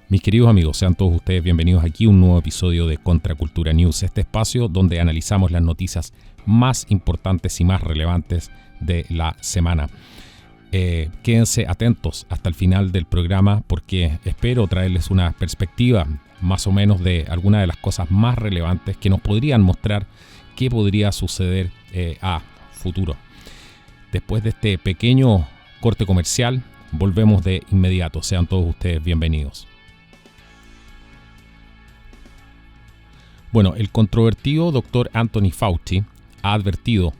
Mis queridos amigos, sean todos ustedes bienvenidos aquí a un nuevo episodio de Contracultura News, este espacio donde analizamos las noticias más importantes y más relevantes de la semana. Quédense atentos hasta el final del programa porque espero traerles una perspectiva más o menos de algunas de las cosas más relevantes que nos podrían mostrar qué podría suceder a futuro. Después de este pequeño corte comercial, volvemos de inmediato. Sean todos ustedes bienvenidos. Bueno, el controvertido Dr. Anthony Fauci ha advertido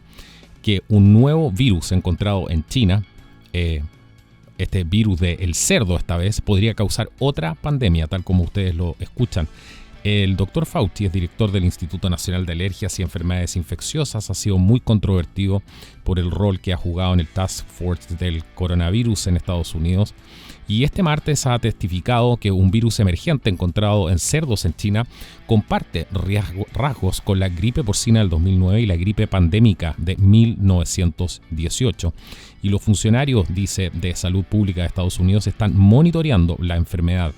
que un nuevo virus encontrado en China, este virus del cerdo esta vez, podría causar otra pandemia, tal como ustedes lo escuchan. El Dr. Fauci es director del Instituto Nacional de Alergias y Enfermedades Infecciosas. Ha sido muy controvertido por el rol que ha jugado en el Task Force del coronavirus en Estados Unidos. Y este martes ha testificado que un virus emergente encontrado en cerdos en China comparte rasgos con la gripe porcina del 2009 y la gripe pandémica de 1918. Y los funcionarios, dice, de salud pública de Estados Unidos están monitoreando la enfermedad.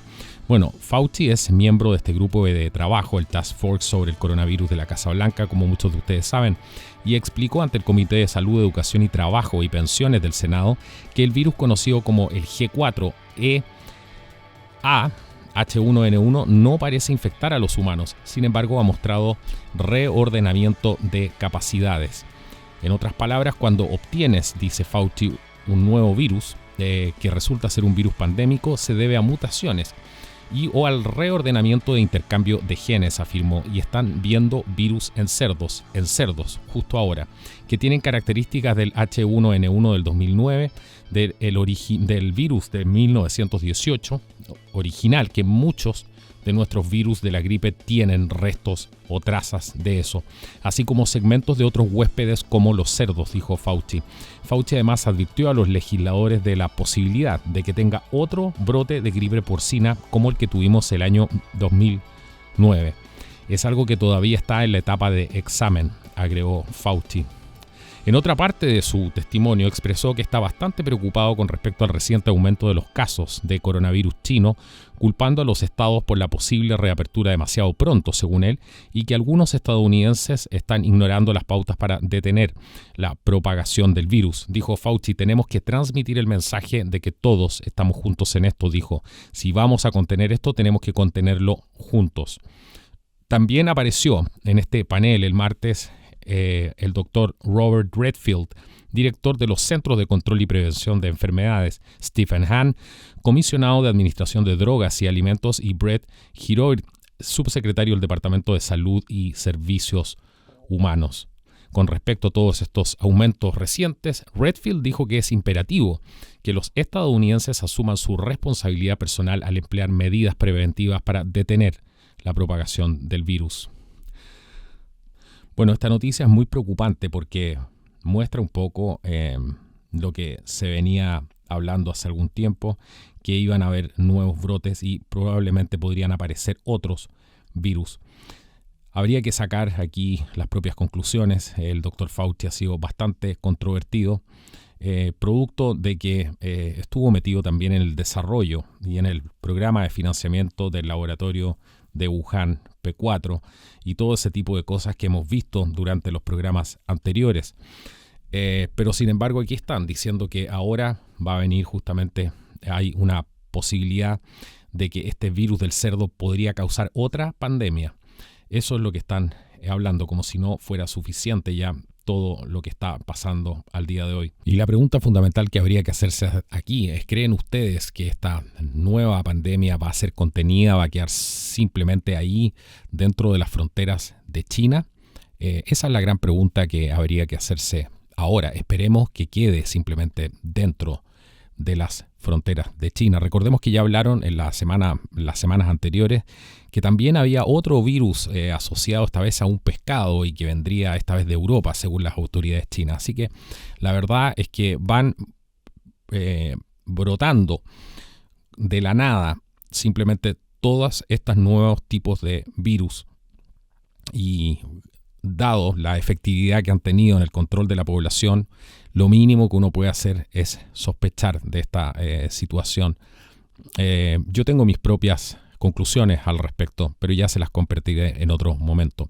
Bueno, Fauci es miembro de este grupo de trabajo, el Task Force sobre el coronavirus de la Casa Blanca, como muchos de ustedes saben, y explicó ante el Comité de Salud, Educación y Trabajo y Pensiones del Senado que el virus conocido como el G4EA-H1N1 no parece infectar a los humanos, sin embargo ha mostrado reordenamiento de capacidades. En otras palabras, cuando obtienes, dice Fauci, un nuevo virus que resulta ser un virus pandémico, se debe a mutaciones o al reordenamiento de intercambio de genes, afirmó, y están viendo virus en cerdos, justo ahora, que tienen características del H1N1 del 2009, del virus de 1918, original, que muchos de nuestros virus de la gripe tienen restos o trazas de eso, así como segmentos de otros huéspedes como los cerdos, dijo Fauci. Fauci además advirtió a los legisladores de la posibilidad de que tenga otro brote de gripe porcina como el que tuvimos el año 2009. Es algo que todavía está en la etapa de examen, agregó Fauci. En otra parte de su testimonio expresó que está bastante preocupado con respecto al reciente aumento de los casos de coronavirus chino, culpando a los estados por la posible reapertura demasiado pronto, según él, y que algunos estadounidenses están ignorando las pautas para detener la propagación del virus. Dijo Fauci, tenemos que transmitir el mensaje de que todos estamos juntos en esto, dijo. Si vamos a contener esto, tenemos que contenerlo juntos. También apareció en este panel el martes el doctor Robert Redfield, director de los Centros de Control y Prevención de Enfermedades, Stephen Hahn, comisionado de Administración de Drogas y Alimentos, y Brett Giroir, subsecretario del Departamento de Salud y Servicios Humanos. Con respecto a todos estos aumentos recientes, Redfield dijo que es imperativo que los estadounidenses asuman su responsabilidad personal al emplear medidas preventivas para detener la propagación del virus. Bueno, esta noticia es muy preocupante porque muestra un poco lo que se venía hablando hace algún tiempo, que iban a haber nuevos brotes y probablemente podrían aparecer otros virus. Habría que sacar aquí las propias conclusiones. El doctor Fauci ha sido bastante controvertido, producto de que estuvo metido también en el desarrollo y en el programa de financiamiento del laboratorio de Wuhan P4 y todo ese tipo de cosas que hemos visto durante los programas anteriores. Pero sin embargo aquí están diciendo que ahora va a venir justamente, hay una posibilidad de que este virus del cerdo podría causar otra pandemia. Eso es lo que están hablando, como si no fuera suficiente ya todo lo que está pasando al día de hoy. Y la pregunta fundamental que habría que hacerse aquí es, ¿creen ustedes que esta nueva pandemia va a ser contenida, va a quedar simplemente ahí dentro de las fronteras de China? Esa es la gran pregunta que habría que hacerse ahora. Esperemos que quede simplemente dentro de las fronteras de China. Recordemos que ya hablaron en las semanas anteriores que también había otro virus asociado esta vez a un pescado y que vendría esta vez de Europa, según las autoridades chinas. Así que la verdad es que van brotando de la nada simplemente todos estos nuevos tipos de virus, y dado la efectividad que han tenido en el control de la población, lo mínimo que uno puede hacer es sospechar de esta situación Yo tengo mis propias conclusiones al respecto, pero ya se las compartiré en otro momento.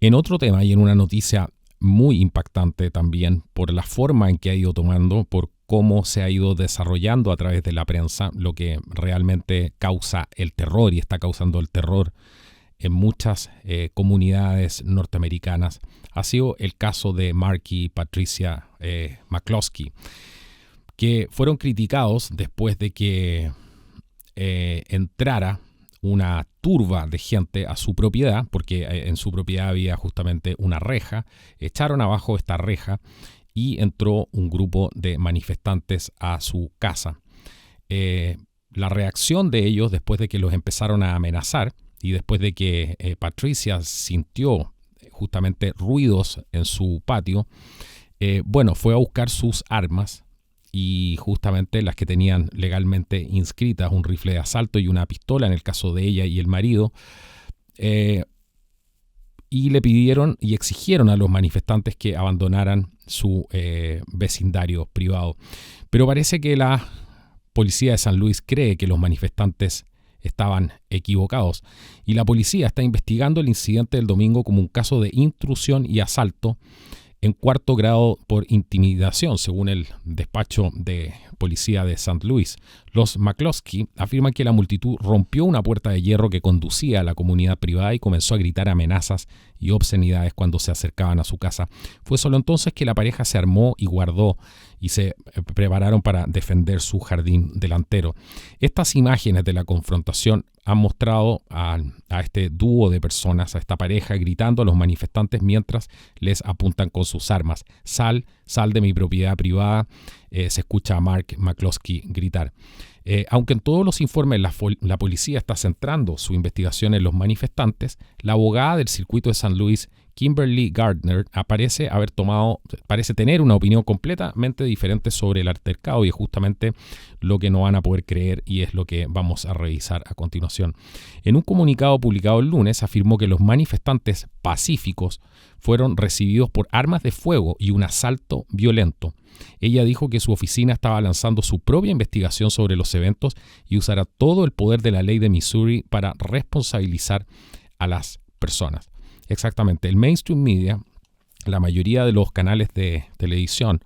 En otro tema y en una noticia muy impactante también por la forma en que ha ido tomando, por cómo se ha ido desarrollando a través de la prensa, lo que realmente causa el terror y está causando el terror en muchas comunidades norteamericanas, ha sido el caso de Mark y Patricia McCloskey, que fueron criticados después de que entrara una turba de gente a su propiedad, porque en su propiedad había justamente una reja. Echaron abajo esta reja y entró un grupo de manifestantes a su casa. La reacción de ellos después de que los empezaron a amenazar y después de que Patricia sintió justamente ruidos en su patio, fue a buscar sus armas, y justamente las que tenían legalmente inscritas, un rifle de asalto y una pistola en el caso de ella y el marido, y le pidieron y exigieron a los manifestantes que abandonaran su vecindario privado. Pero parece que la policía de San Luis cree que los manifestantes estaban equivocados y la policía está investigando el incidente del domingo como un caso de intrusión y asalto en cuarto grado por intimidación, según el despacho de policía de St. Louis. Los McCloskey afirman que la multitud rompió una puerta de hierro que conducía a la comunidad privada y comenzó a gritar amenazas y obscenidades cuando se acercaban a su casa. Fue solo entonces que la pareja se armó y guardó y se prepararon para defender su jardín delantero. Estas imágenes de la confrontación han mostrado a este dúo de personas, a esta pareja, gritando a los manifestantes mientras les apuntan con sus armas. Sal de mi propiedad privada, se escucha a Mark McCloskey gritar. Aunque en todos los informes la policía está centrando su investigación en los manifestantes, la abogada del circuito de San Luis, Kimberly Gardner, parece tener una opinión completamente diferente sobre el altercado, y es justamente lo que no van a poder creer y es lo que vamos a revisar a continuación. En un comunicado publicado el lunes afirmó que los manifestantes pacíficos fueron recibidos por armas de fuego y un asalto violento. Ella dijo que su oficina estaba lanzando su propia investigación sobre los eventos y usará todo el poder de la ley de Missouri para responsabilizar a las personas. Exactamente, el mainstream media, la mayoría de los canales de televisión,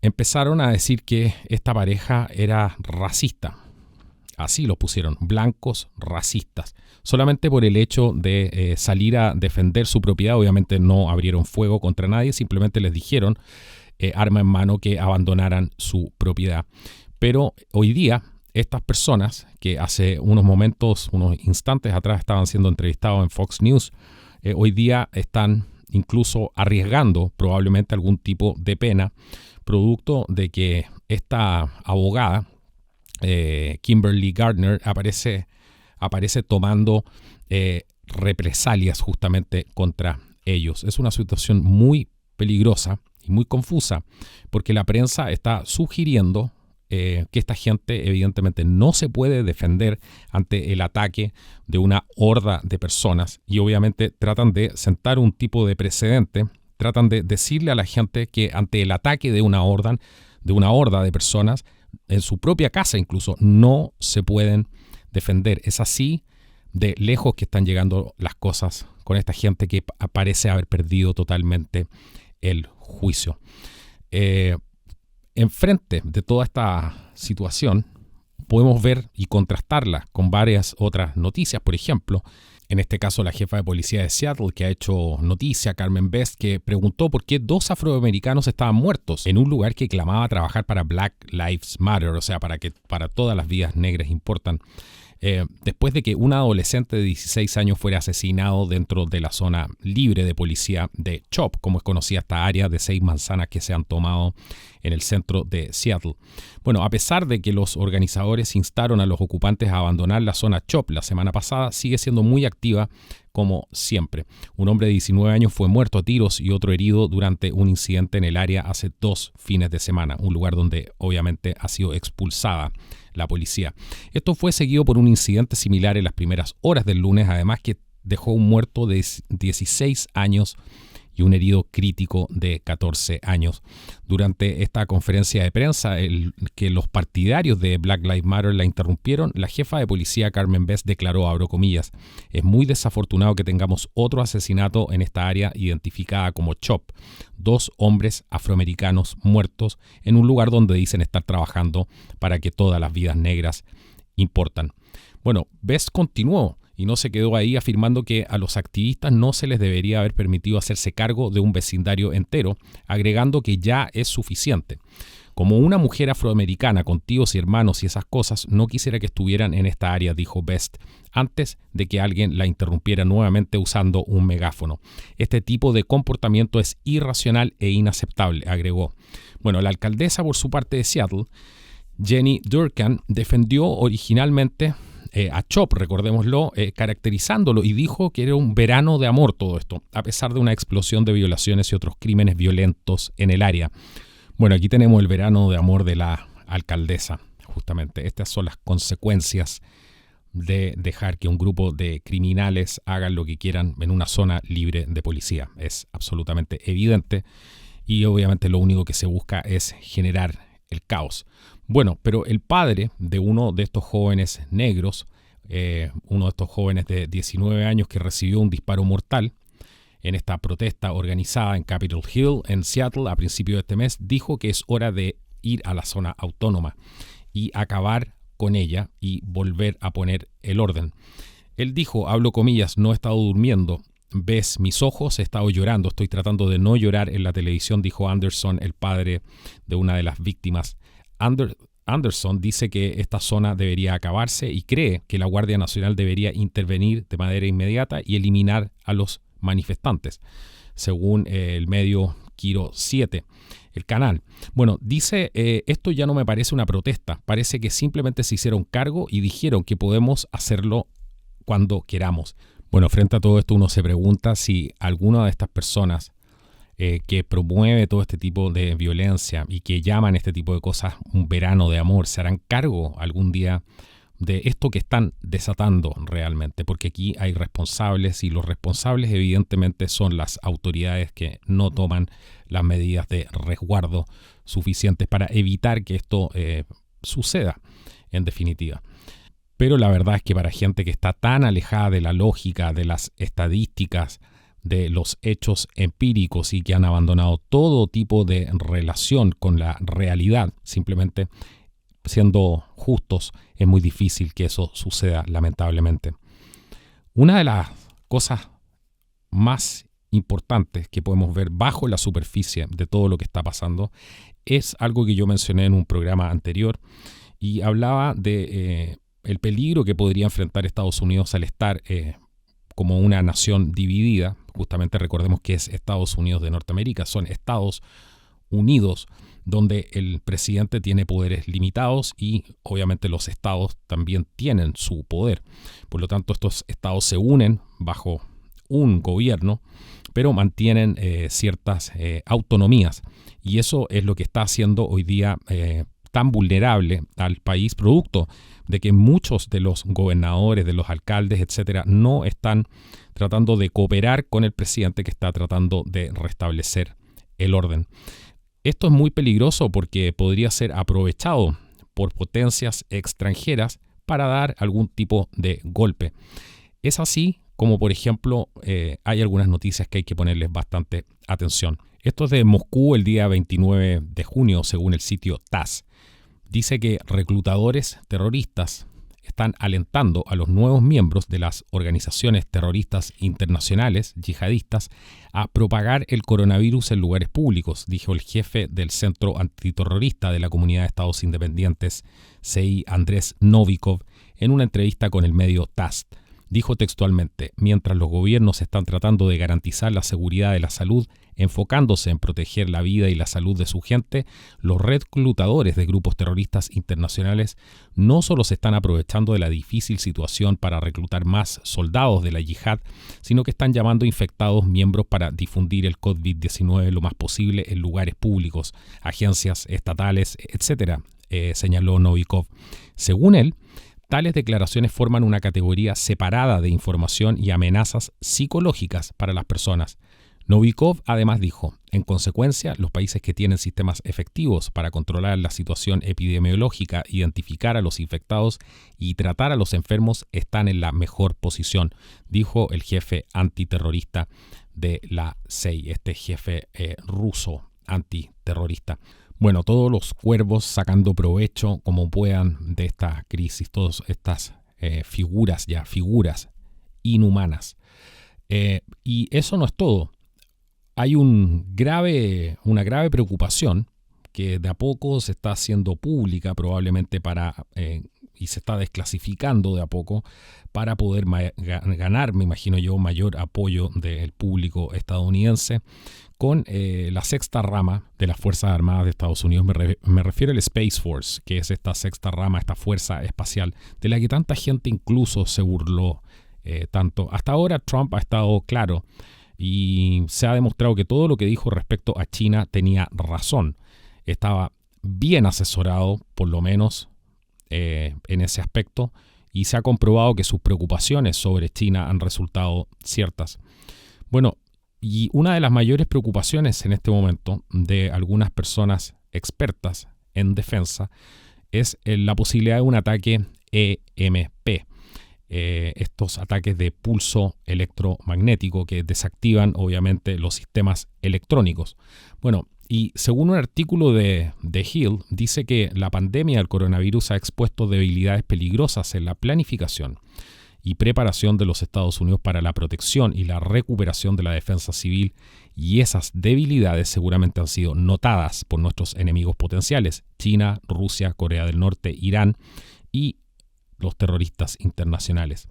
empezaron a decir que esta pareja era racista. Así lo pusieron, blancos racistas. Solamente por el hecho de salir a defender su propiedad. Obviamente no abrieron fuego contra nadie, simplemente les dijeron, arma en mano, que abandonaran su propiedad. Pero hoy día, estas personas que hace unos instantes atrás estaban siendo entrevistados en Fox News, hoy día están incluso arriesgando probablemente algún tipo de pena, producto de que esta abogada, Kimberly Gardner, aparece tomando represalias justamente contra ellos. Es una situación muy peligrosa y muy confusa porque la prensa está sugiriendo que esta gente evidentemente no se puede defender ante el ataque de una horda de personas, y obviamente tratan de sentar un tipo de precedente, tratan de decirle a la gente que ante el ataque de una horda de personas en su propia casa incluso no se pueden defender. Es así de lejos que están llegando las cosas con esta gente que parece haber perdido totalmente el juicio. Enfrente de toda esta situación podemos ver y contrastarla con varias otras noticias. Por ejemplo, en este caso la jefa de policía de Seattle, que ha hecho noticia, Carmen Best, que preguntó por qué 2 afroamericanos estaban muertos en un lugar que clamaba trabajar para Black Lives Matter, o sea, para todas las vidas negras importan. Después de que un adolescente de 16 años fuera asesinado dentro de la zona libre de policía de Chop, como es conocida esta área de 6 manzanas que se han tomado en el centro de Seattle. Bueno, a pesar de que los organizadores instaron a los ocupantes a abandonar la zona Chop la semana pasada, sigue siendo muy activa como siempre. Un hombre de 19 años fue muerto a tiros y otro herido durante un incidente en el área hace 2 fines de semana, un lugar donde obviamente ha sido expulsada la policía. Esto fue seguido por un incidente similar en las primeras horas del lunes, además que dejó un muerto de 16 años y un herido crítico de 14 años. Durante esta conferencia de prensa, que los partidarios de Black Lives Matter la interrumpieron, la jefa de policía Carmen Best declaró, abro comillas, es muy desafortunado que tengamos otro asesinato en esta área identificada como CHOP, 2 hombres afroamericanos muertos en un lugar donde dicen estar trabajando para que todas las vidas negras importan. Bueno, Best continuó y no se quedó ahí, afirmando que a los activistas no se les debería haber permitido hacerse cargo de un vecindario entero, agregando que ya es suficiente. Como una mujer afroamericana con tíos y hermanos y esas cosas, no quisiera que estuvieran en esta área, dijo Best, antes de que alguien la interrumpiera nuevamente usando un megáfono. Este tipo de comportamiento es irracional e inaceptable, agregó. Bueno, la alcaldesa, por su parte, de Seattle, Jenny Durkan, defendió originalmente a CHOP, recordémoslo, caracterizándolo, y dijo que era un verano de amor todo esto, a pesar de una explosión de violaciones y otros crímenes violentos en el área. Bueno, aquí tenemos el verano de amor de la alcaldesa, justamente. Estas son las consecuencias de dejar que un grupo de criminales hagan lo que quieran en una zona libre de policía. Es absolutamente evidente y obviamente lo único que se busca es generar el caos. Bueno, pero el padre de uno de estos jóvenes negros, uno de estos jóvenes de 19 años que recibió un disparo mortal en esta protesta organizada en Capitol Hill, en Seattle, a principios de este mes, dijo que es hora de ir a la zona autónoma y acabar con ella y volver a poner el orden. Él dijo, hablo comillas, no he estado durmiendo, ves mis ojos, he estado llorando, estoy tratando de no llorar en la televisión, dijo Anderson, el padre de una de las víctimas. Anderson dice que esta zona debería acabarse y cree que la Guardia Nacional debería intervenir de manera inmediata y eliminar a los manifestantes, según el medio Kiro 7, el canal. Bueno, dice, esto ya no me parece una protesta, parece que simplemente se hicieron cargo y dijeron que podemos hacerlo cuando queramos. Bueno, frente a todo esto uno se pregunta si alguna de estas personas que promueve todo este tipo de violencia y que llaman este tipo de cosas un verano de amor, se harán cargo algún día de esto que están desatando realmente, porque aquí hay responsables y los responsables evidentemente son las autoridades que no toman las medidas de resguardo suficientes para evitar que esto suceda en definitiva. Pero la verdad es que para gente que está tan alejada de la lógica, de las estadísticas, de los hechos empíricos y que han abandonado todo tipo de relación con la realidad, simplemente siendo justos, es muy difícil que eso suceda, lamentablemente. Una de las cosas más importantes que podemos ver bajo la superficie de todo lo que está pasando es algo que yo mencioné en un programa anterior y hablaba de el peligro que podría enfrentar Estados Unidos al estar como una nación dividida. Justamente recordemos que es Estados Unidos de Norteamérica, son Estados Unidos donde el presidente tiene poderes limitados y obviamente los estados también tienen su poder. Por lo tanto, estos estados se unen bajo un gobierno, pero mantienen ciertas autonomías. Y eso es lo que está haciendo hoy día tan vulnerable al país, producto de que muchos de los gobernadores, de los alcaldes, etcétera, no están tratando de cooperar con el presidente que está tratando de restablecer el orden. Esto es muy peligroso porque podría ser aprovechado por potencias extranjeras para dar algún tipo de golpe. Es así como, por ejemplo, hay algunas noticias que hay que ponerles bastante atención. Esto es de Moscú el día 29 de junio, según el sitio TASS. Dice que reclutadores terroristas están alentando a los nuevos miembros de las organizaciones terroristas internacionales yihadistas a propagar el coronavirus en lugares públicos, dijo el jefe del Centro Antiterrorista de la Comunidad de Estados Independientes, CI, Andrés Novikov, en una entrevista con el medio TASS. Dijo textualmente, mientras los gobiernos están tratando de garantizar la seguridad de la salud, enfocándose en proteger la vida y la salud de su gente, los reclutadores de grupos terroristas internacionales no solo se están aprovechando de la difícil situación para reclutar más soldados de la yihad, sino que están llamando infectados miembros para difundir el COVID-19 lo más posible en lugares públicos, agencias estatales, etc., señaló Novikov. Según él, tales declaraciones forman una categoría separada de información y amenazas psicológicas para las personas. Novikov además dijo, en consecuencia, los países que tienen sistemas efectivos para controlar la situación epidemiológica, identificar a los infectados y tratar a los enfermos están en la mejor posición, dijo el jefe antiterrorista de la CIA, este jefe ruso antiterrorista. Bueno, todos los cuervos sacando provecho como puedan de esta crisis, todas estas figuras inhumanas. Y eso no es todo. Hay una grave preocupación que de a poco se está haciendo pública probablemente y se está desclasificando de a poco para poder ganar, me imagino yo, mayor apoyo del público estadounidense con la sexta rama de las Fuerzas Armadas de Estados Unidos. Me refiero al Space Force, que es esta sexta rama, esta fuerza espacial, de la que tanta gente incluso se burló tanto. Hasta ahora Trump ha estado claro y se ha demostrado que todo lo que dijo respecto a China tenía razón. Estaba bien asesorado, por lo menos en ese aspecto, y se ha comprobado que sus preocupaciones sobre China han resultado ciertas. Bueno, y una de las mayores preocupaciones en este momento de algunas personas expertas en defensa es la posibilidad de un ataque EMP. Estos ataques de pulso electromagnético que desactivan obviamente los sistemas electrónicos. Bueno, y según un artículo de Hill, dice que la pandemia del coronavirus ha expuesto debilidades peligrosas en la planificación y preparación de los Estados Unidos para la protección y la recuperación de la defensa civil, y esas debilidades seguramente han sido notadas por nuestros enemigos potenciales: China, Rusia, Corea del Norte, Irán y los terroristas internacionales.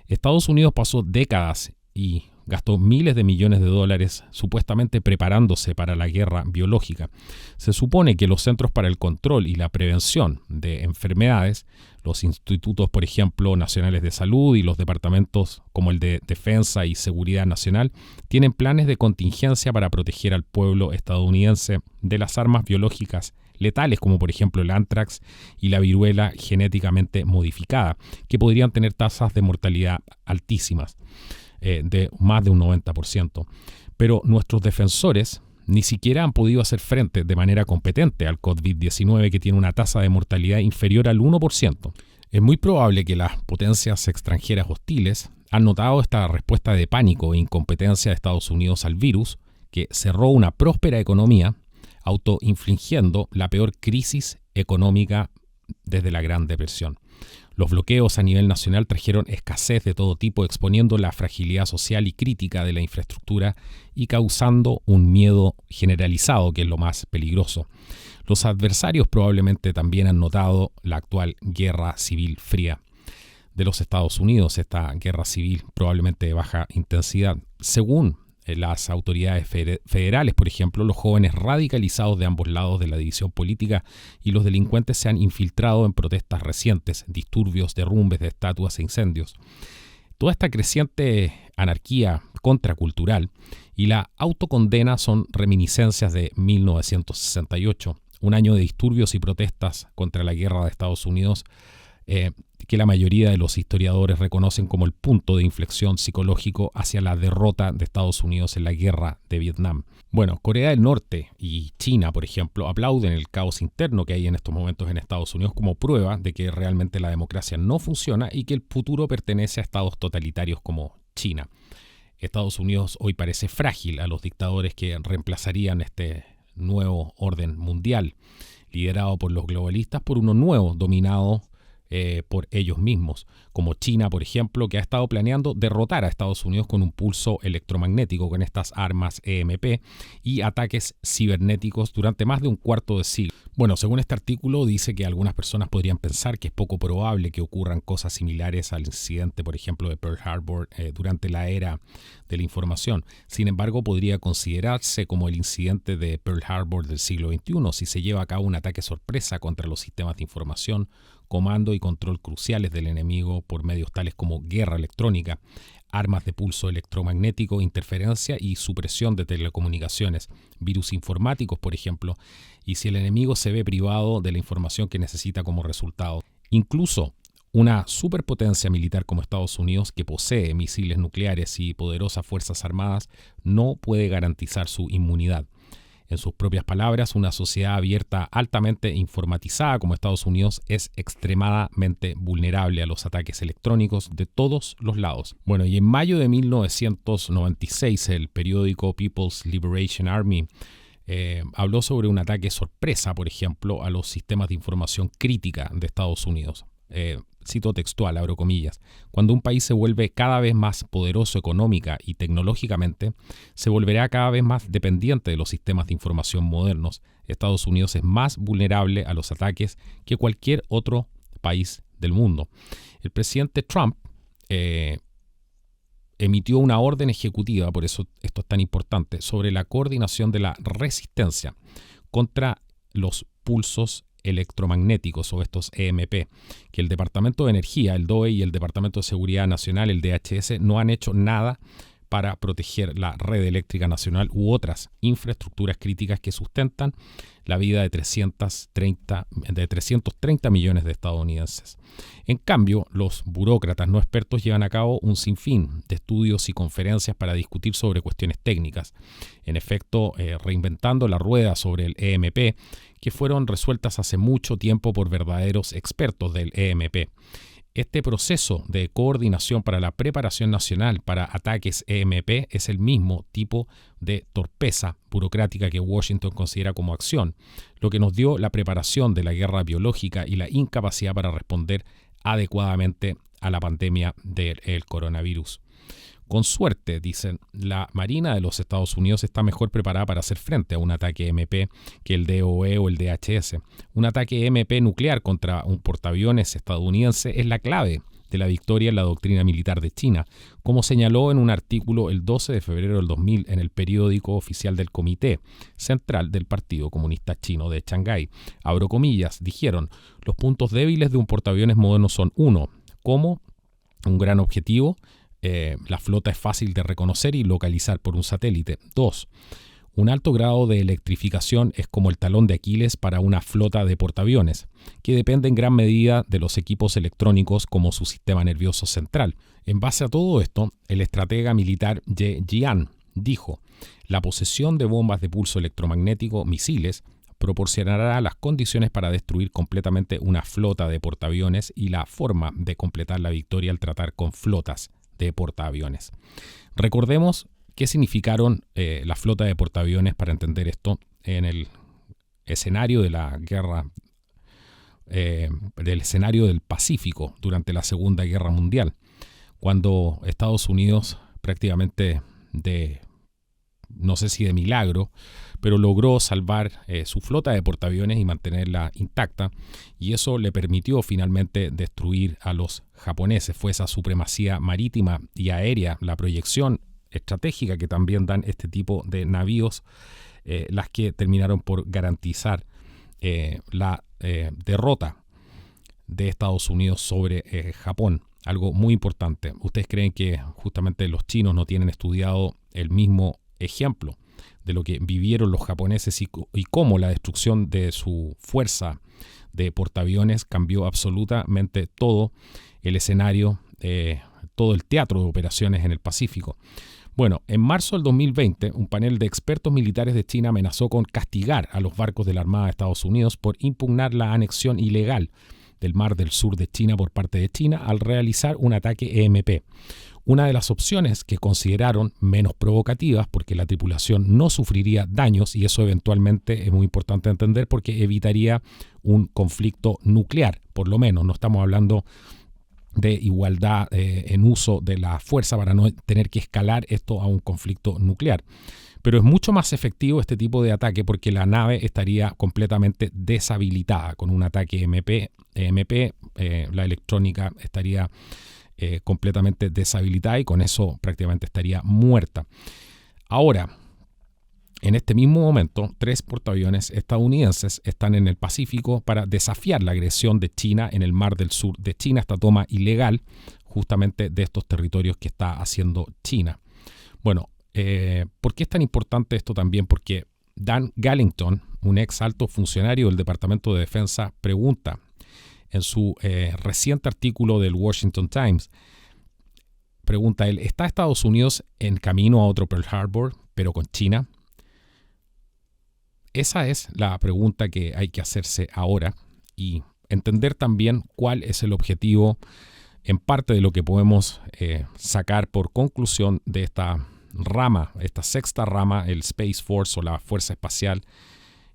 Estados Unidos pasó décadas y gastó miles de millones de dólares supuestamente preparándose para la guerra biológica. Se supone que los Centros para el Control y la Prevención de Enfermedades, los institutos, por ejemplo, nacionales de salud y los departamentos como el de Defensa y Seguridad Nacional, tienen planes de contingencia para proteger al pueblo estadounidense de las armas biológicas letales, como por ejemplo el anthrax y la viruela genéticamente modificada, que podrían tener tasas de mortalidad altísimas, de más de un 90%. Pero nuestros defensores ni siquiera han podido hacer frente de manera competente al COVID-19, que tiene una tasa de mortalidad inferior al 1%. Es muy probable que las potencias extranjeras hostiles han notado esta respuesta de pánico e incompetencia de Estados Unidos al virus, que cerró una próspera economía, autoinfligiendo la peor crisis económica desde la Gran Depresión. Los bloqueos a nivel nacional trajeron escasez de todo tipo, exponiendo la fragilidad social y crítica de la infraestructura y causando un miedo generalizado, que es lo más peligroso. Los adversarios probablemente también han notado la actual guerra civil fría de los Estados Unidos, esta guerra civil probablemente de baja intensidad. Según las autoridades federales, por ejemplo, los jóvenes radicalizados de ambos lados de la división política y los delincuentes se han infiltrado en protestas recientes, disturbios, derrumbes de estatuas e incendios. Toda esta creciente anarquía contracultural y la autocondena son reminiscencias de 1968, un año de disturbios y protestas contra la guerra de Estados Unidos, que la mayoría de los historiadores reconocen como el punto de inflexión psicológico hacia la derrota de Estados Unidos en la guerra de Vietnam. Bueno, Corea del Norte y China, por ejemplo, aplauden el caos interno que hay en estos momentos en Estados Unidos como prueba de que realmente la democracia no funciona y que el futuro pertenece a estados totalitarios como China. Estados Unidos hoy parece frágil a los dictadores que reemplazarían este nuevo orden mundial, liderado por los globalistas, por uno nuevo dominado por ellos mismos, como China, por ejemplo, que ha estado planeando derrotar a Estados Unidos con un pulso electromagnético, con estas armas EMP y ataques cibernéticos durante más de un cuarto de siglo. Bueno, según este artículo dice que algunas personas podrían pensar que es poco probable que ocurran cosas similares al incidente, por ejemplo, de Pearl Harbor durante la era de la información. Sin embargo, podría considerarse como el incidente de Pearl Harbor del siglo XXI si se lleva a cabo un ataque sorpresa contra los sistemas de información, comando y control cruciales del enemigo por medios tales como guerra electrónica, armas de pulso electromagnético, interferencia y supresión de telecomunicaciones, virus informáticos, por ejemplo, y si el enemigo se ve privado de la información que necesita como resultado. Incluso Una superpotencia militar como Estados Unidos, que posee misiles nucleares y poderosas fuerzas armadas, no puede garantizar su inmunidad. En sus propias palabras, una sociedad abierta, altamente informatizada como Estados Unidos es extremadamente vulnerable a los ataques electrónicos de todos los lados. Bueno, y en mayo de 1996, el periódico People's Liberation Army habló sobre un ataque sorpresa, por ejemplo, a los sistemas de información crítica de Estados Unidos. Cito textual, abro comillas: cuando un país se vuelve cada vez más poderoso económica y tecnológicamente, se volverá cada vez más dependiente de los sistemas de información modernos. Estados Unidos es más vulnerable a los ataques que cualquier otro país del mundo. El presidente Trump emitió una orden ejecutiva, por eso esto es tan importante, sobre la coordinación de la resistencia contra los pulsos electromagnéticos, o estos EMP, que el Departamento de Energía, el DOE, y el Departamento de Seguridad Nacional, el DHS, no han hecho nada para proteger la red eléctrica nacional u otras infraestructuras críticas que sustentan la vida de 330 millones de estadounidenses. En cambio, los burócratas no expertos llevan a cabo un sinfín de estudios y conferencias para discutir sobre cuestiones técnicas, en efecto, reinventando la rueda sobre el EMP, que fueron resueltas hace mucho tiempo por verdaderos expertos del EMP. Este proceso de coordinación para la preparación nacional para ataques EMP es el mismo tipo de torpeza burocrática que Washington considera como acción, lo que nos dio la preparación de la guerra biológica y la incapacidad para responder adecuadamente a la pandemia del coronavirus. Con suerte, dicen, la Marina de los Estados Unidos está mejor preparada para hacer frente a un ataque EMP que el DOE o el DHS. Un ataque EMP nuclear contra un portaaviones estadounidense es la clave de la victoria en la doctrina militar de China, como señaló en un artículo el 12 de febrero del 2000 en el periódico oficial del Comité Central del Partido Comunista Chino de Shanghái. Abro comillas, dijeron: los puntos débiles de un portaaviones moderno son: 1. Como un gran objetivo, la flota es fácil de reconocer y localizar por un satélite. 2. Un alto grado de electrificación es como el talón de Aquiles para una flota de portaaviones, que depende en gran medida de los equipos electrónicos como su sistema nervioso central. En base a todo esto, el estratega militar Ye Jian dijo: la posesión de bombas de pulso electromagnético, misiles, proporcionará las condiciones para destruir completamente una flota de portaaviones y la forma de completar la victoria al tratar con flotas de portaaviones. Recordemos qué significaron la flota de portaaviones para entender esto en el escenario de la guerra, del escenario del Pacífico durante la Segunda Guerra Mundial, cuando Estados Unidos prácticamente no sé si de milagro, pero logró salvar su flota de portaaviones y mantenerla intacta, y eso le permitió finalmente destruir a los japoneses. Fue esa supremacía marítima y aérea, la proyección estratégica que también dan este tipo de navíos, las que terminaron por garantizar la derrota de Estados Unidos sobre Japón. Algo muy importante. ¿Ustedes creen que justamente los chinos no tienen estudiado el mismo ejemplo de lo que vivieron los japoneses y cómo la destrucción de su fuerza de portaaviones cambió absolutamente todo el escenario, todo el teatro de operaciones en el Pacífico? Bueno, en marzo del 2020, un panel de expertos militares de China amenazó con castigar a los barcos de la Armada de Estados Unidos por impugnar la anexión ilegal del Mar del Sur de China por parte de China al realizar un ataque EMP. Una de las opciones que consideraron menos provocativas, porque la tripulación no sufriría daños, y eso eventualmente es muy importante entender porque evitaría un conflicto nuclear, por lo menos. No estamos hablando de igualdad en uso de la fuerza para no tener que escalar esto a un conflicto nuclear. Pero es mucho más efectivo este tipo de ataque porque la nave estaría completamente deshabilitada. Con un ataque EMP, la electrónica estaría completamente deshabilitada y con eso prácticamente estaría muerta. Ahora, en este mismo momento, 3 portaaviones estadounidenses están en el Pacífico para desafiar la agresión de China en el Mar del Sur de China, esta toma ilegal justamente de estos territorios que está haciendo China. Bueno, ¿por qué es tan importante esto también? Porque Dan Gallington, un ex alto funcionario del Departamento de Defensa, pregunta: En su reciente artículo del Washington Times, pregunta él, ¿está Estados Unidos en camino a otro Pearl Harbor, pero con China? Esa es la pregunta que hay que hacerse ahora y entender también cuál es el objetivo, en parte de lo que podemos sacar por conclusión de esta rama, esta sexta rama, el Space Force o la Fuerza Espacial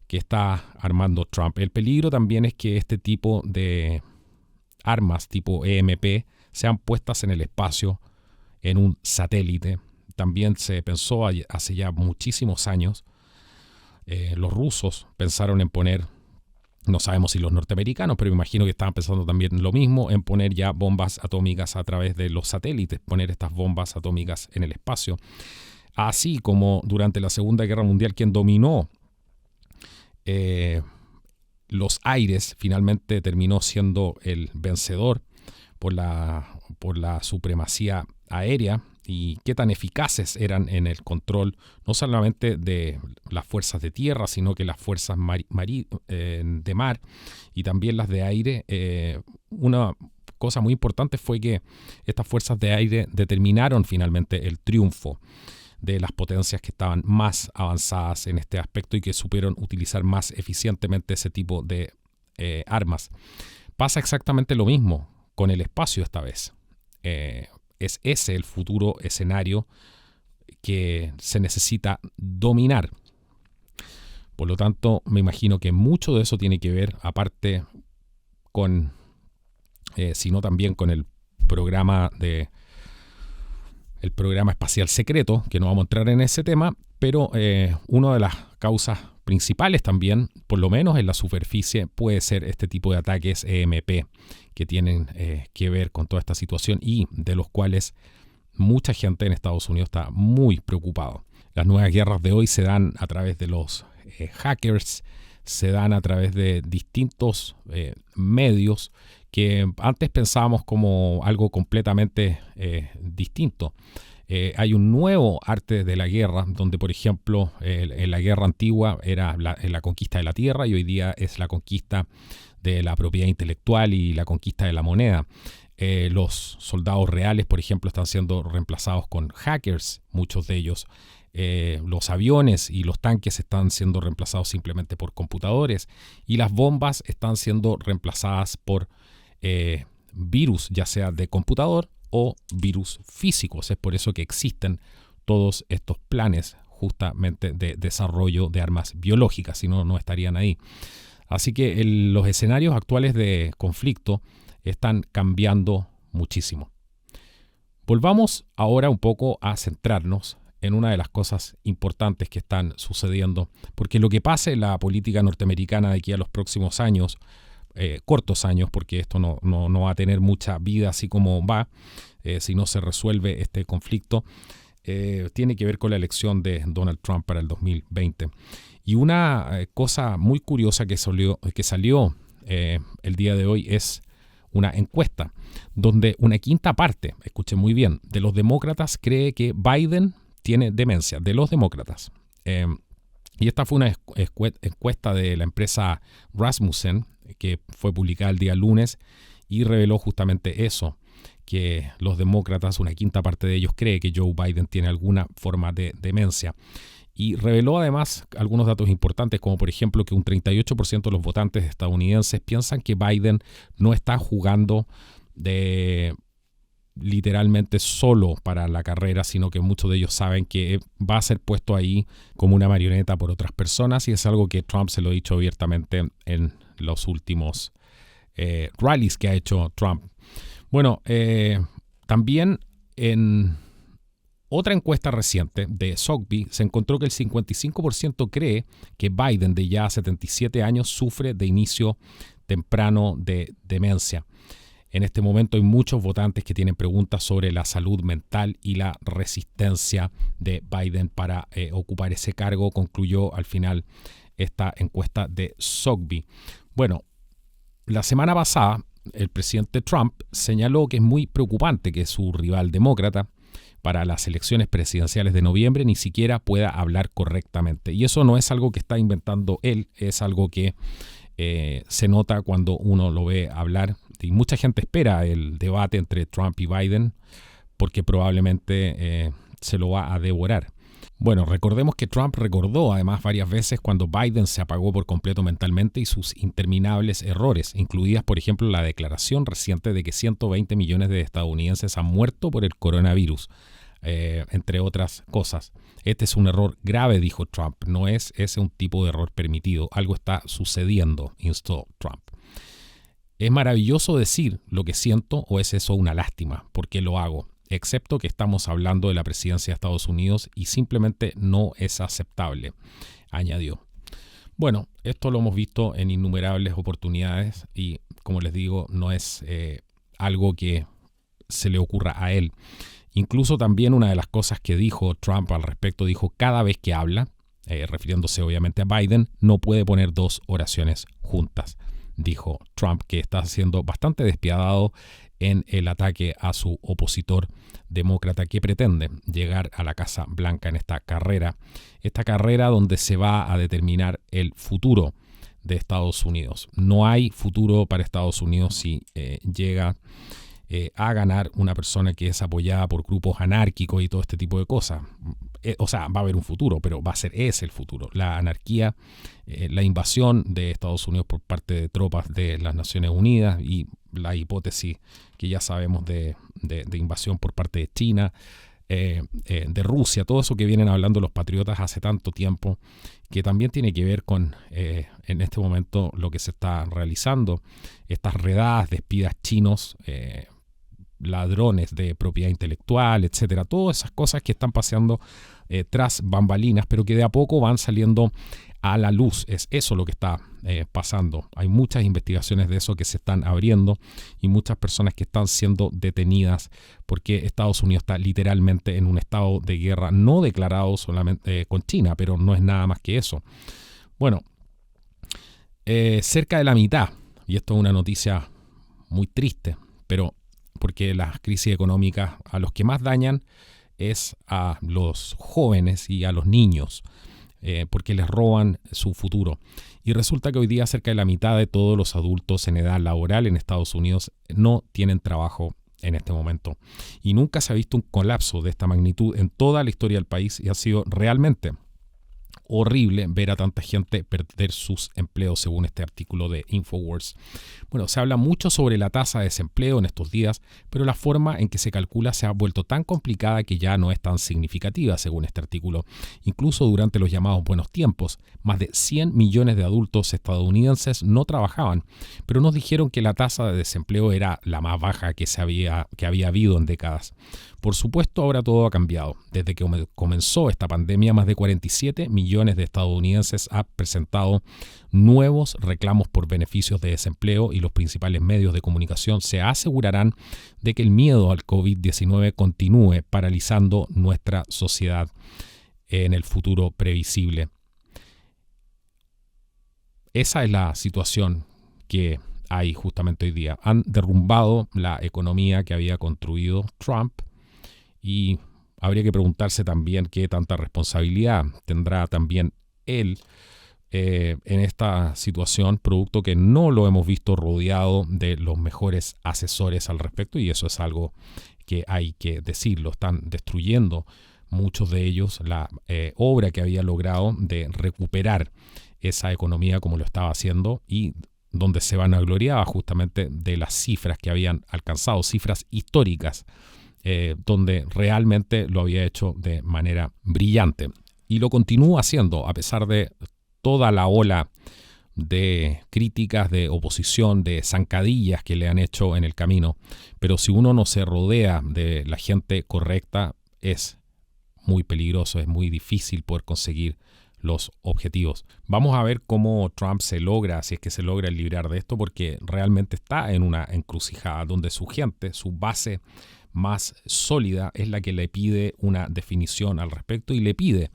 que está armando Trump. El peligro también es que este tipo de armas tipo EMP sean puestas en el espacio en un satélite. También se pensó hace ya muchísimos años, los rusos pensaron en poner, no sabemos si los norteamericanos, pero me imagino que estaban pensando también lo mismo, en poner ya bombas atómicas a través de los satélites, poner estas bombas atómicas en el espacio. Así como durante la Segunda Guerra Mundial quien dominó los aires finalmente terminó siendo el vencedor por la supremacía aérea y qué tan eficaces eran en el control no solamente de las fuerzas de tierra, sino que las fuerzas de mar y también las de aire. Una cosa muy importante fue que estas fuerzas de aire determinaron finalmente el triunfo de las potencias que estaban más avanzadas en este aspecto y que supieron utilizar más eficientemente ese tipo de armas. Pasa exactamente lo mismo con el espacio esta vez. Es ese el futuro escenario que se necesita dominar. Por lo tanto, me imagino que mucho de eso tiene que ver, aparte con, sino también con el programa espacial secreto, que no vamos a entrar en ese tema, pero una de las causas principales también, por lo menos en la superficie, puede ser este tipo de ataques EMP que tienen que ver con toda esta situación y de los cuales mucha gente en Estados Unidos está muy preocupado. Las nuevas guerras de hoy se dan a través de los hackers, se dan a través de distintos medios que antes pensábamos como algo completamente distinto. Hay un nuevo arte de la guerra, donde por ejemplo en la guerra antigua era la conquista de la tierra y hoy día es la conquista de la propiedad intelectual y la conquista de la moneda. Los soldados reales, por ejemplo, están siendo reemplazados con hackers, muchos de ellos. Los aviones y los tanques están siendo reemplazados simplemente por computadores y las bombas están siendo reemplazadas por virus, ya sea de computador o virus físicos. Es por eso que existen todos estos planes justamente de desarrollo de armas biológicas, si no, no estarían ahí. Así que los escenarios actuales de conflicto están cambiando muchísimo. Volvamos ahora un poco a centrarnos en una de las cosas importantes que están sucediendo, porque lo que pase en la política norteamericana de aquí a los próximos años, cortos años, porque esto no va a tener mucha vida así como va, si no se resuelve este conflicto, tiene que ver con la elección de Donald Trump para el 2020. Y una cosa muy curiosa que salió el día de hoy es una encuesta donde una quinta parte, escuchen muy bien, de los demócratas cree que Biden tiene demencia, de los demócratas. Y esta fue una encuesta de la empresa Rasmussen que fue publicada el día lunes y reveló justamente eso, que los demócratas, una quinta parte de ellos cree que Joe Biden tiene alguna forma de demencia. Y reveló además algunos datos importantes, como por ejemplo que un 38% de los votantes estadounidenses piensan que Biden no está jugando literalmente solo para la carrera, sino que muchos de ellos saben que va a ser puesto ahí como una marioneta por otras personas, y es algo que Trump se lo ha dicho abiertamente en los últimos rallies que ha hecho Trump. Bueno, también en otra encuesta reciente de Sotheby se encontró que el 55% cree que Biden, de ya 77 años, sufre de inicio temprano de demencia. En este momento hay muchos votantes que tienen preguntas sobre la salud mental y la resistencia de Biden para ocupar ese cargo, concluyó al final esta encuesta de Sotheby. Bueno, la semana pasada el presidente Trump señaló que es muy preocupante que su rival demócrata para las elecciones presidenciales de noviembre ni siquiera pueda hablar correctamente. Y eso no es algo que está inventando él, es algo que se nota cuando uno lo ve hablar. Y mucha gente espera el debate entre Trump y Biden porque probablemente se lo va a devorar. Bueno, recordemos que Trump recordó además varias veces cuando Biden se apagó por completo mentalmente y sus interminables errores, incluidas por ejemplo la declaración reciente de que 120 millones de estadounidenses han muerto por el coronavirus, entre otras cosas. Este es un error grave, dijo Trump, no es ese un tipo de error permitido, algo está sucediendo, instó Trump. Es maravilloso decir lo que siento o es eso una lástima, porque lo hago. Excepto que estamos hablando de la presidencia de Estados Unidos y simplemente no es aceptable, añadió. Bueno, esto lo hemos visto en innumerables oportunidades y, como les digo, no es algo que se le ocurra a él. Incluso también una de las cosas que dijo Trump al respecto, dijo cada vez que habla, refiriéndose obviamente a Biden, no puede poner dos oraciones juntas. Dijo Trump que está siendo bastante despiadado en el ataque a su opositor demócrata que pretende llegar a la Casa Blanca en esta carrera donde se va a determinar el futuro de Estados Unidos. No hay futuro para Estados Unidos si llega a ganar una persona que es apoyada por grupos anárquicos y todo este tipo de cosas. O sea, va a haber un futuro, pero va a ser ese el futuro. La anarquía, la invasión de Estados Unidos por parte de tropas de las Naciones Unidas y la hipótesis que ya sabemos de invasión por parte de China, de Rusia, todo eso que vienen hablando los patriotas hace tanto tiempo, que también tiene que ver con en este momento lo que se está realizando, estas redadas de espías chinos, ladrones de propiedad intelectual, etcétera, todas esas cosas que están paseando tras bambalinas, pero que de a poco van saliendo a la luz. Es eso lo que está pasando. Hay muchas investigaciones de eso que se están abriendo y muchas personas que están siendo detenidas porque Estados Unidos está literalmente en un estado de guerra no declarado solamente con China, pero no es nada más que eso. Bueno, cerca de la mitad, y esto es una noticia muy triste, pero porque las crisis económicas a los que más dañan es a los jóvenes y a los niños, porque les roban su futuro. Y resulta que hoy día cerca de la mitad de todos los adultos en edad laboral en Estados Unidos no tienen trabajo en este momento. Y nunca se ha visto un colapso de esta magnitud en toda la historia del país y ha sido realmente horrible ver a tanta gente perder sus empleos, según este artículo de InfoWars. Bueno, se habla mucho sobre la tasa de desempleo en estos días, pero la forma en que se calcula se ha vuelto tan complicada que ya no es tan significativa, según este artículo. Incluso durante los llamados buenos tiempos, más de 100 millones de adultos estadounidenses no trabajaban, pero nos dijeron que la tasa de desempleo era la más baja que había habido en décadas. Por supuesto, ahora todo ha cambiado. Desde que comenzó esta pandemia, más de 47 millones de estadounidenses han presentado nuevos reclamos por beneficios de desempleo y los principales medios de comunicación se asegurarán de que el miedo al COVID-19 continúe paralizando nuestra sociedad en el futuro previsible. Esa es la situación que hay justamente hoy día. Han derrumbado la economía que había construido Trump. Y habría que preguntarse también qué tanta responsabilidad tendrá también él en esta situación, producto que no lo hemos visto rodeado de los mejores asesores al respecto, y eso es algo que hay que decirlo. Están destruyendo muchos de ellos la obra que había logrado de recuperar esa economía como lo estaba haciendo y donde se vanagloriaba justamente de las cifras que habían alcanzado, cifras históricas, donde realmente lo había hecho de manera brillante. Y lo continúa haciendo a pesar de toda la ola de críticas, de oposición, de zancadillas que le han hecho en el camino. Pero si uno no se rodea de la gente correcta, es muy peligroso, es muy difícil poder conseguir los objetivos. Vamos a ver cómo Trump se logra, si es que se logra librar de esto, porque realmente está en una encrucijada donde su gente, su base más sólida es la que le pide una definición al respecto y le pide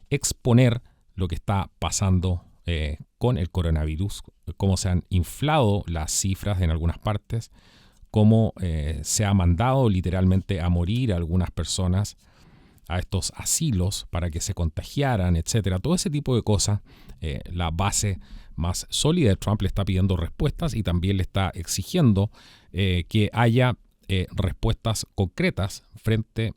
exponer lo que está pasando con el coronavirus, cómo se han inflado las cifras en algunas partes, cómo se ha mandado literalmente a morir a algunas personas a estos asilos para que se contagiaran, etcétera. Todo ese tipo de cosas, la base más sólida de Trump le está pidiendo respuestas y también le está exigiendo que haya respuestas concretas frente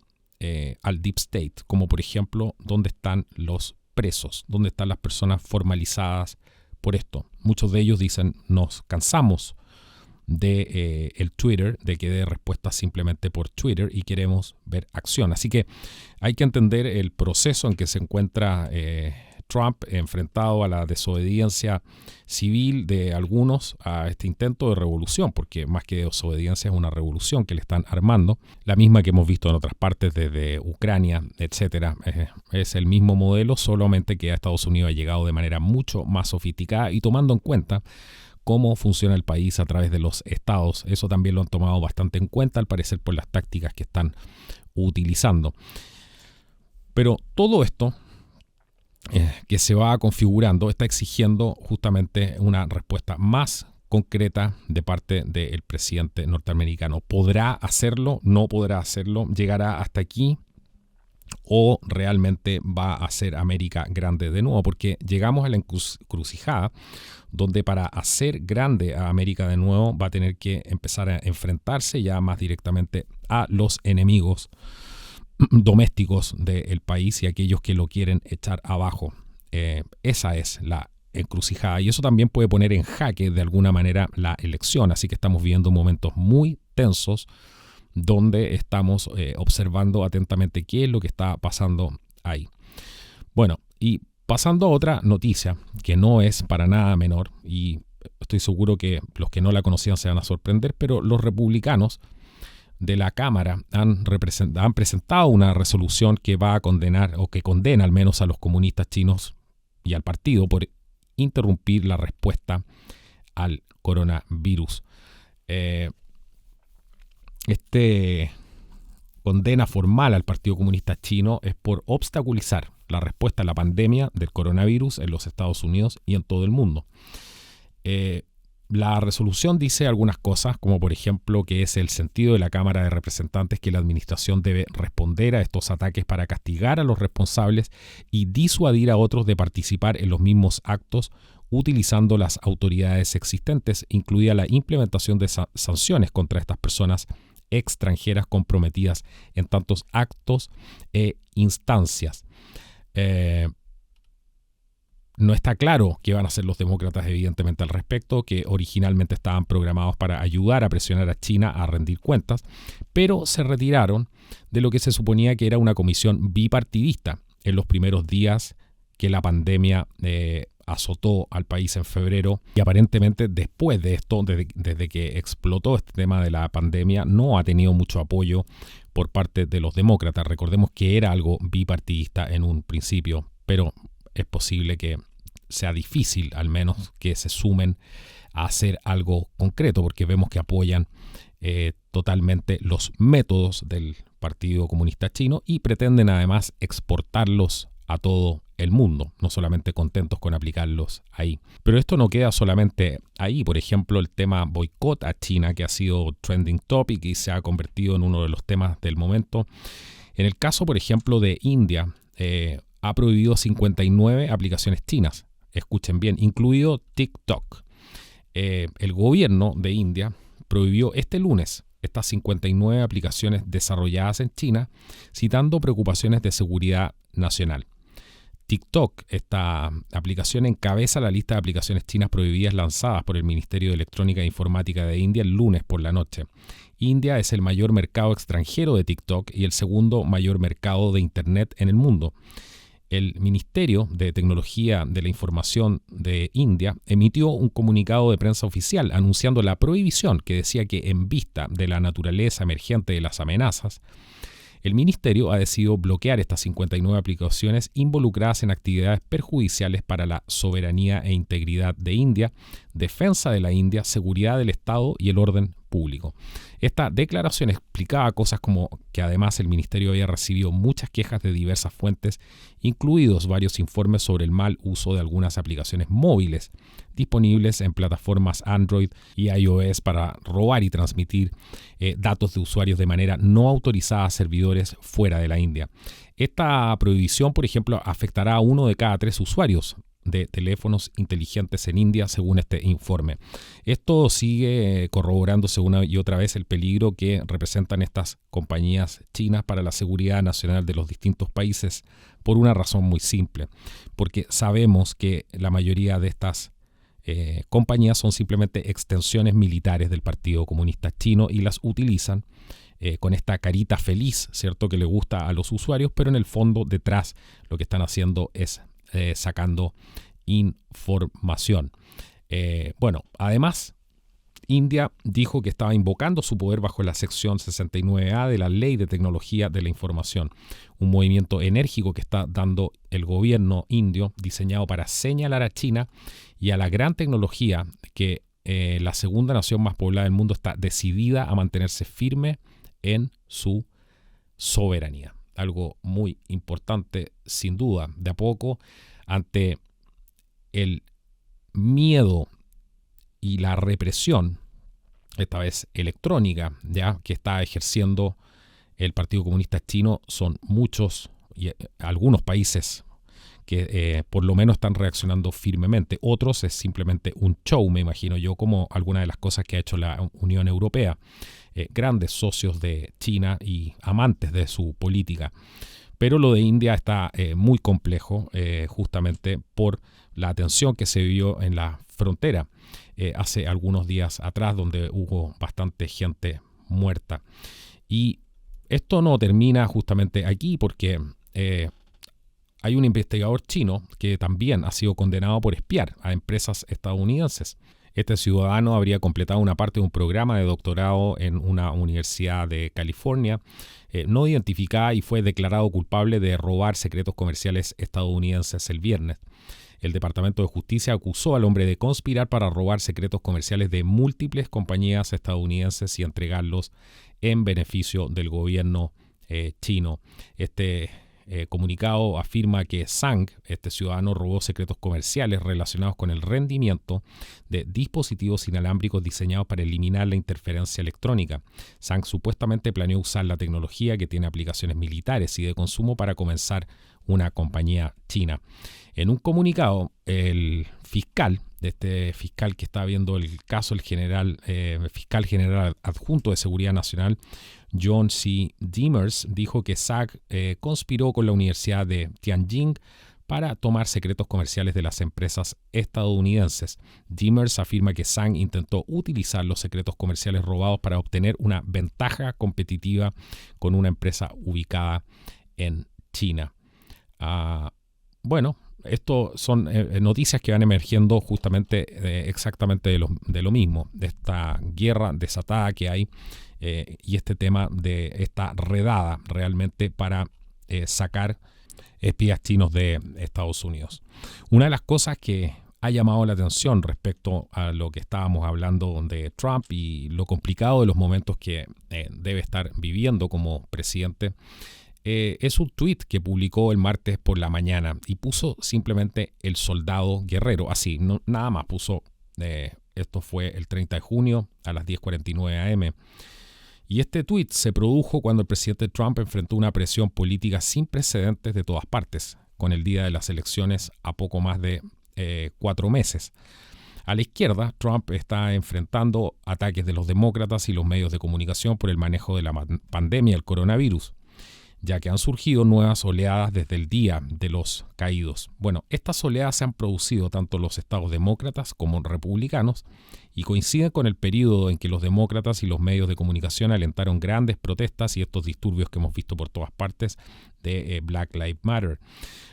al Deep State, como por ejemplo, ¿dónde están los presos? ¿Dónde están las personas formalizadas por esto? Muchos de ellos dicen, nos cansamos de el Twitter, de que dé respuestas simplemente por Twitter y queremos ver acción. Así que hay que entender el proceso en que se encuentra Trump enfrentado a la desobediencia civil de algunos a este intento de revolución, porque más que desobediencia es una revolución que le están armando, la misma que hemos visto en otras partes desde Ucrania, etcétera. Es el mismo modelo, solamente que a Estados Unidos ha llegado de manera mucho más sofisticada y tomando en cuenta cómo funciona el país a través de los estados. Eso también lo han tomado bastante en cuenta, al parecer, por las tácticas que están utilizando. Pero todo esto que se va configurando está exigiendo justamente una respuesta más concreta de parte del presidente norteamericano. ¿Podrá hacerlo? ¿No podrá hacerlo? ¿Llegará hasta aquí? ¿O realmente va a ser América grande de nuevo? Porque llegamos a la encrucijada donde para hacer grande a América de nuevo va a tener que empezar a enfrentarse ya más directamente a los enemigos domésticos del país y aquellos que lo quieren echar abajo. Esa es la encrucijada y eso también puede poner en jaque de alguna manera la elección. Así que estamos viviendo momentos muy tensos donde estamos observando atentamente qué es lo que está pasando ahí. Bueno, y pasando a otra noticia que no es para nada menor y estoy seguro que los que no la conocían se van a sorprender, pero los republicanos de la Cámara han presentado una resolución que va a condenar o que condena al menos a los comunistas chinos y al partido por interrumpir la respuesta al coronavirus. Condena formal al Partido Comunista Chino es por obstaculizar la respuesta a la pandemia del coronavirus en los Estados Unidos y en todo el mundo. La resolución dice algunas cosas, como por ejemplo que es el sentido de la Cámara de Representantes que la administración debe responder a estos ataques para castigar a los responsables y disuadir a otros de participar en los mismos actos utilizando las autoridades existentes, incluida la implementación de sanciones contra estas personas extranjeras comprometidas en tantos actos e instancias. No está claro qué van a hacer los demócratas evidentemente al respecto, que originalmente estaban programados para ayudar a presionar a China a rendir cuentas, pero se retiraron de lo que se suponía que era una comisión bipartidista en los primeros días que la pandemia azotó al país en febrero y aparentemente después de esto, desde que explotó este tema de la pandemia, no ha tenido mucho apoyo por parte de los demócratas. Recordemos que era algo bipartidista en un principio, pero es posible que sea difícil al menos que se sumen a hacer algo concreto porque vemos que apoyan totalmente los métodos del Partido Comunista Chino y pretenden además exportarlos a todo el mundo, no solamente contentos con aplicarlos ahí. Pero esto no queda solamente ahí. Por ejemplo, el tema boicot a China, que ha sido trending topic y se ha convertido en uno de los temas del momento. En el caso, por ejemplo, de India, ha prohibido 59 aplicaciones chinas. Escuchen bien, incluido TikTok. El gobierno de India prohibió este lunes estas 59 aplicaciones desarrolladas en China, citando preocupaciones de seguridad nacional. TikTok, esta aplicación, encabeza la lista de aplicaciones chinas prohibidas lanzadas por el Ministerio de Electrónica e Informática de India el lunes por la noche. India es el mayor mercado extranjero de TikTok y el segundo mayor mercado de Internet en el mundo. El Ministerio de Tecnología de la Información de India emitió un comunicado de prensa oficial anunciando la prohibición que decía que en vista de la naturaleza emergente de las amenazas, el ministerio ha decidido bloquear estas 59 aplicaciones involucradas en actividades perjudiciales para la soberanía e integridad de India, defensa de la India, seguridad del Estado y el orden público. público. Esta declaración explicaba cosas como que además el ministerio había recibido muchas quejas de diversas fuentes, incluidos varios informes sobre el mal uso de algunas aplicaciones móviles disponibles en plataformas Android y iOS para robar y transmitir datos de usuarios de manera no autorizada a servidores fuera de la India. Esta prohibición, por ejemplo, afectará a 1 de cada 3 usuarios de teléfonos inteligentes en India, según este informe. Esto sigue corroborándose una y otra vez el peligro que representan estas compañías chinas para la seguridad nacional de los distintos países, por una razón muy simple, porque sabemos que la mayoría de estas compañías son simplemente extensiones militares del Partido Comunista Chino y las utilizan con esta carita feliz, ¿cierto?, que le gusta a los usuarios, pero en el fondo detrás lo que están haciendo es sacando información. Además, India dijo que estaba invocando su poder bajo la sección 69A de la Ley de Tecnología de la Información, un movimiento enérgico que está dando el gobierno indio, diseñado para señalar a China y a la gran tecnología que la segunda nación más poblada del mundo está decidida a mantenerse firme en su soberanía. Algo muy importante, sin duda. De a poco, ante el miedo y la represión, esta vez electrónica, ya que está ejerciendo el Partido Comunista Chino, son muchos y algunos países que por lo menos están reaccionando firmemente. Otros es simplemente un show, me imagino yo, como alguna de las cosas que ha hecho la Unión Europea. Grandes socios de China y amantes de su política. Pero lo de India está muy complejo, justamente por la tensión que se vivió en la frontera hace algunos días atrás, donde hubo bastante gente muerta. Y esto no termina justamente aquí, porque hay un investigador chino que también ha sido condenado por espiar a empresas estadounidenses. Este ciudadano habría completado una parte de un programa de doctorado en una universidad de California, no identificada, y fue declarado culpable de robar secretos comerciales estadounidenses el viernes. El Departamento de Justicia acusó al hombre de conspirar para robar secretos comerciales de múltiples compañías estadounidenses y entregarlos en beneficio del gobierno chino. Este comunicado afirma que Zhang, este ciudadano, robó secretos comerciales relacionados con el rendimiento de dispositivos inalámbricos diseñados para eliminar la interferencia electrónica. Zhang supuestamente planeó usar la tecnología, que tiene aplicaciones militares y de consumo, para comenzar una compañía china. En un comunicado, el fiscal que está viendo el caso, el fiscal general adjunto de Seguridad Nacional, John C. Demers, dijo que Zhang conspiró con la Universidad de Tianjin para tomar secretos comerciales de las empresas estadounidenses. Demers afirma que Zhang intentó utilizar los secretos comerciales robados para obtener una ventaja competitiva con una empresa ubicada en China. Esto son noticias que van emergiendo justamente exactamente de lo mismo, de esta guerra desatada que hay y este tema de esta redada realmente para sacar espías chinos de Estados Unidos. Una de las cosas que ha llamado la atención respecto a lo que estábamos hablando de Trump y lo complicado de los momentos que debe estar viviendo como presidente, es un tuit que publicó el martes por la mañana y puso simplemente el soldado guerrero, así, no, nada más puso, esto fue el 30 de junio a las 10:49 am. Y este tuit se produjo cuando el presidente Trump enfrentó una presión política sin precedentes de todas partes, con el día de las elecciones a poco más de 4 meses. A la izquierda, Trump está enfrentando ataques de los demócratas y los medios de comunicación por el manejo de la pandemia del coronavirus, ya que han surgido nuevas oleadas desde el día de los caídos. Bueno, estas oleadas se han producido tanto en los estados demócratas como republicanos y coinciden con el periodo en que los demócratas y los medios de comunicación alentaron grandes protestas y estos disturbios que hemos visto por todas partes de Black Lives Matter.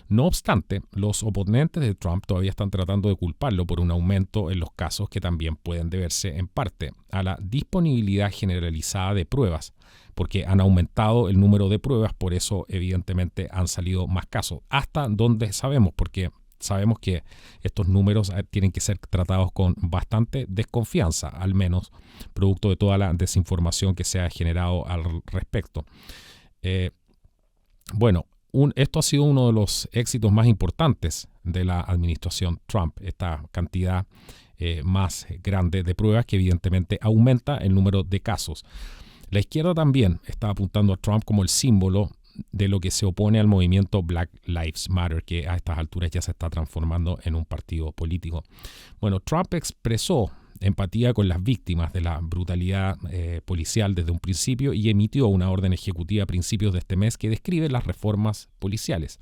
No obstante, los oponentes de Trump todavía están tratando de culparlo por un aumento en los casos que también pueden deberse en parte a la disponibilidad generalizada de pruebas, porque han aumentado el número de pruebas, por eso evidentemente han salido más casos, hasta donde sabemos, porque sabemos que estos números tienen que ser tratados con bastante desconfianza, al menos producto de toda la desinformación que se ha generado al respecto. Esto ha sido uno de los éxitos más importantes de la administración Trump, esta cantidad más grande de pruebas que evidentemente aumenta el número de casos. La izquierda también está apuntando a Trump como el símbolo de lo que se opone al movimiento Black Lives Matter, que a estas alturas ya se está transformando en un partido político. Bueno, Trump expresó empatía con las víctimas de la brutalidad policial desde un principio y emitió una orden ejecutiva a principios de este mes que describe las reformas policiales.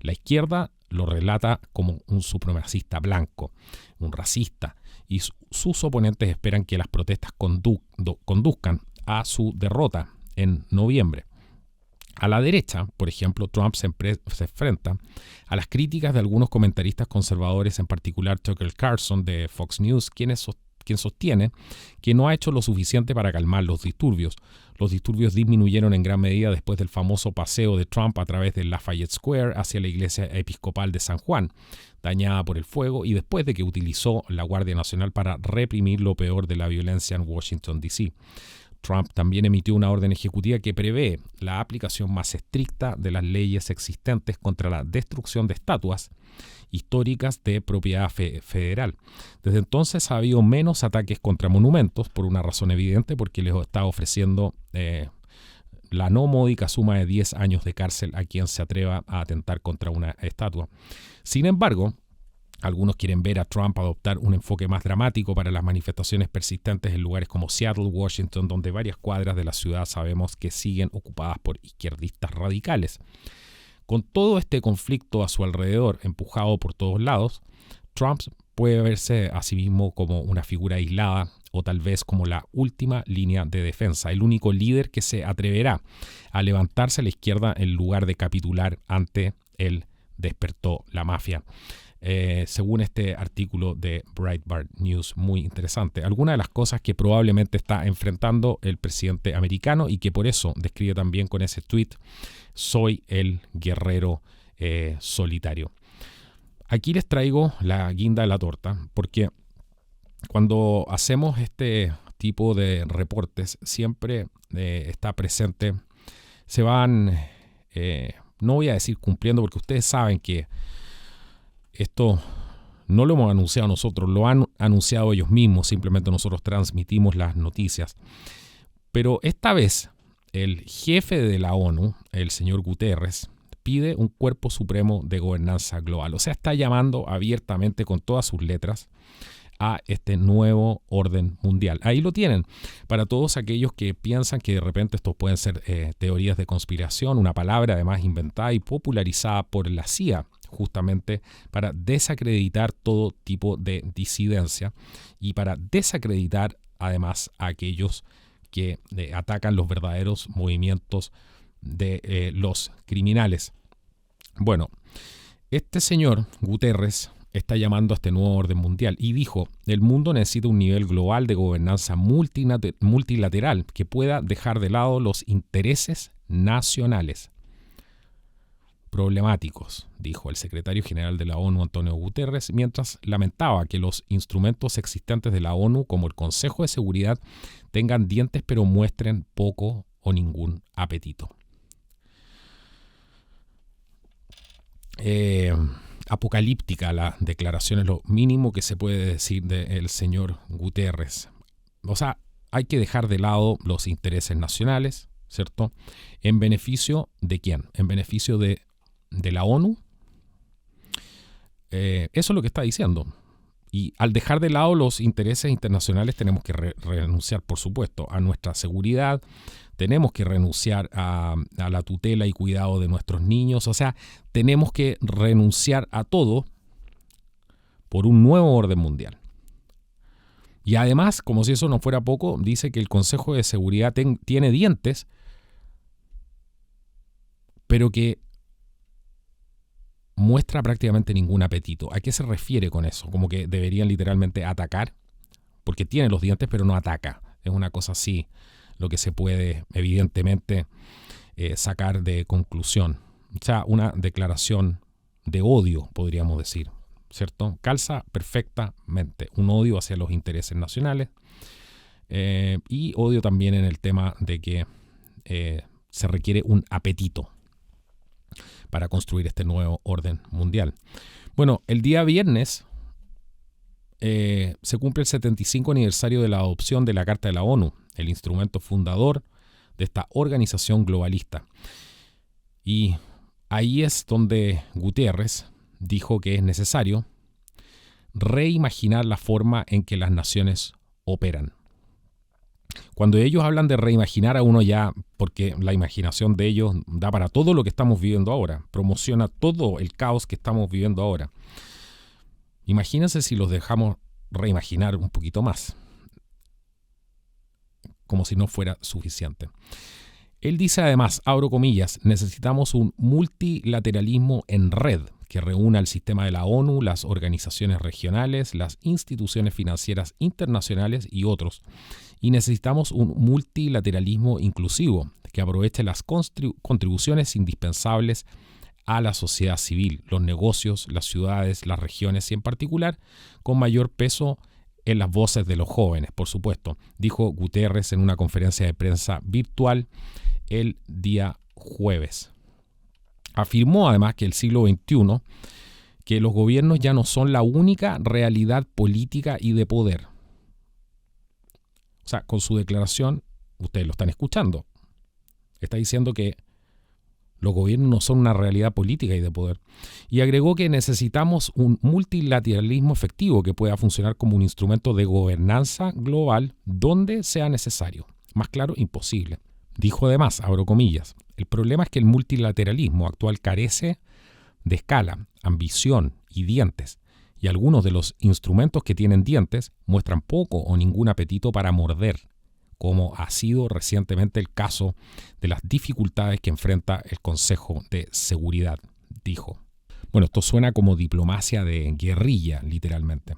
La izquierda lo relata como un supremacista blanco, un racista, y sus oponentes esperan que las protestas conduzcan a su derrota en noviembre. A la derecha, por ejemplo, Trump se enfrenta a las críticas de algunos comentaristas conservadores, en particular Tucker Carlson de Fox News, quien sostiene que no ha hecho lo suficiente para calmar los disturbios. Los disturbios disminuyeron en gran medida después del famoso paseo de Trump a través de Lafayette Square hacia la iglesia episcopal de San Juan, dañada por el fuego, y después de que utilizó la Guardia Nacional para reprimir lo peor de la violencia en Washington, D.C. Trump también emitió una orden ejecutiva que prevé la aplicación más estricta de las leyes existentes contra la destrucción de estatuas históricas de propiedad federal. Desde entonces ha habido menos ataques contra monumentos, por una razón evidente, porque les está ofreciendo la no módica suma de 10 años de cárcel a quien se atreva a atentar contra una estatua. Sin embargo, algunos quieren ver a Trump adoptar un enfoque más dramático para las manifestaciones persistentes en lugares como Seattle, Washington, donde varias cuadras de la ciudad sabemos que siguen ocupadas por izquierdistas radicales. Con todo este conflicto a su alrededor, empujado por todos lados, Trump puede verse a sí mismo como una figura aislada o tal vez como la última línea de defensa, el único líder que se atreverá a levantarse a la izquierda en lugar de capitular ante el despertó la mafia. Según este artículo de Breitbart News, muy interesante. Algunas de las cosas que probablemente está enfrentando el presidente americano y que por eso describe también con ese tweet: soy el guerrero solitario. Aquí les traigo la guinda de la torta, porque cuando hacemos este tipo de reportes siempre está presente, se van, no voy a decir cumpliendo, porque ustedes saben que esto no lo hemos anunciado nosotros, lo han anunciado ellos mismos, simplemente nosotros transmitimos las noticias. Pero esta vez el jefe de la ONU, el señor Guterres, pide un cuerpo supremo de gobernanza global. O sea, está llamando abiertamente con todas sus letras a este nuevo orden mundial. Ahí lo tienen. Para todos aquellos que piensan que de repente estos pueden ser teorías de conspiración, una palabra además inventada y popularizada por la CIA, justamente para desacreditar todo tipo de disidencia y para desacreditar además a aquellos que atacan los verdaderos movimientos de los criminales. Bueno, este señor Guterres está llamando a este nuevo orden mundial y dijo: el mundo necesita un nivel global de gobernanza multilateral que pueda dejar de lado los intereses nacionales problemáticos, dijo el secretario general de la ONU, Antonio Guterres, mientras lamentaba que los instrumentos existentes de la ONU, como el Consejo de Seguridad, tengan dientes pero muestren poco o ningún apetito. Apocalíptica la declaración, es lo mínimo que se puede decir del señor Guterres. O sea, hay que dejar de lado los intereses nacionales, ¿cierto? ¿En beneficio de quién? En beneficio de la ONU. Eso es lo que está diciendo. Y al dejar de lado los intereses internacionales tenemos que renunciar, por supuesto, a nuestra seguridad, tenemos que renunciar a la tutela y cuidado de nuestros niños, o sea, tenemos que renunciar a todo por un nuevo orden mundial. Y además, como si eso no fuera poco, dice que el Consejo de Seguridad tiene dientes, pero que muestra prácticamente ningún apetito. ¿A qué se refiere con eso? Como que deberían literalmente atacar, porque tiene los dientes pero no ataca. Es una cosa así lo que se puede evidentemente sacar de conclusión. O sea, una declaración de odio, podríamos decir, ¿cierto? Calza perfectamente un odio hacia los intereses nacionales y odio también en el tema de que se requiere un apetito para construir este nuevo orden mundial. Bueno, el día viernes se cumple el 75 aniversario de la adopción de la Carta de la ONU, el instrumento fundador de esta organización globalista. Y ahí es donde Guterres dijo que es necesario reimaginar la forma en que las naciones operan. Cuando ellos hablan de reimaginar a uno ya, porque la imaginación de ellos da para todo lo que estamos viviendo ahora, promociona todo el caos que estamos viviendo ahora. Imagínense si los dejamos reimaginar un poquito más, como si no fuera suficiente. Él dice además, abro comillas, necesitamos un multilateralismo en red que reúna el sistema de la ONU, las organizaciones regionales, las instituciones financieras internacionales y otros. Y necesitamos un multilateralismo inclusivo que aproveche las contribuciones indispensables a la sociedad civil, los negocios, las ciudades, las regiones y en particular con mayor peso en las voces de los jóvenes, por supuesto, dijo Guterres en una conferencia de prensa virtual el día jueves. Afirmó además que el siglo XXI, que los gobiernos ya no son la única realidad política y de poder. O sea, con su declaración, ustedes lo están escuchando, está diciendo que los gobiernos no son una realidad política y de poder. Y agregó que necesitamos un multilateralismo efectivo que pueda funcionar como un instrumento de gobernanza global donde sea necesario. Más claro, imposible. Dijo además, abro comillas, el problema es que el multilateralismo actual carece de escala, ambición y dientes. Y algunos de los instrumentos que tienen dientes muestran poco o ningún apetito para morder, como ha sido recientemente el caso de las dificultades que enfrenta el Consejo de Seguridad, dijo. Bueno, esto suena como diplomacia de guerrilla, literalmente.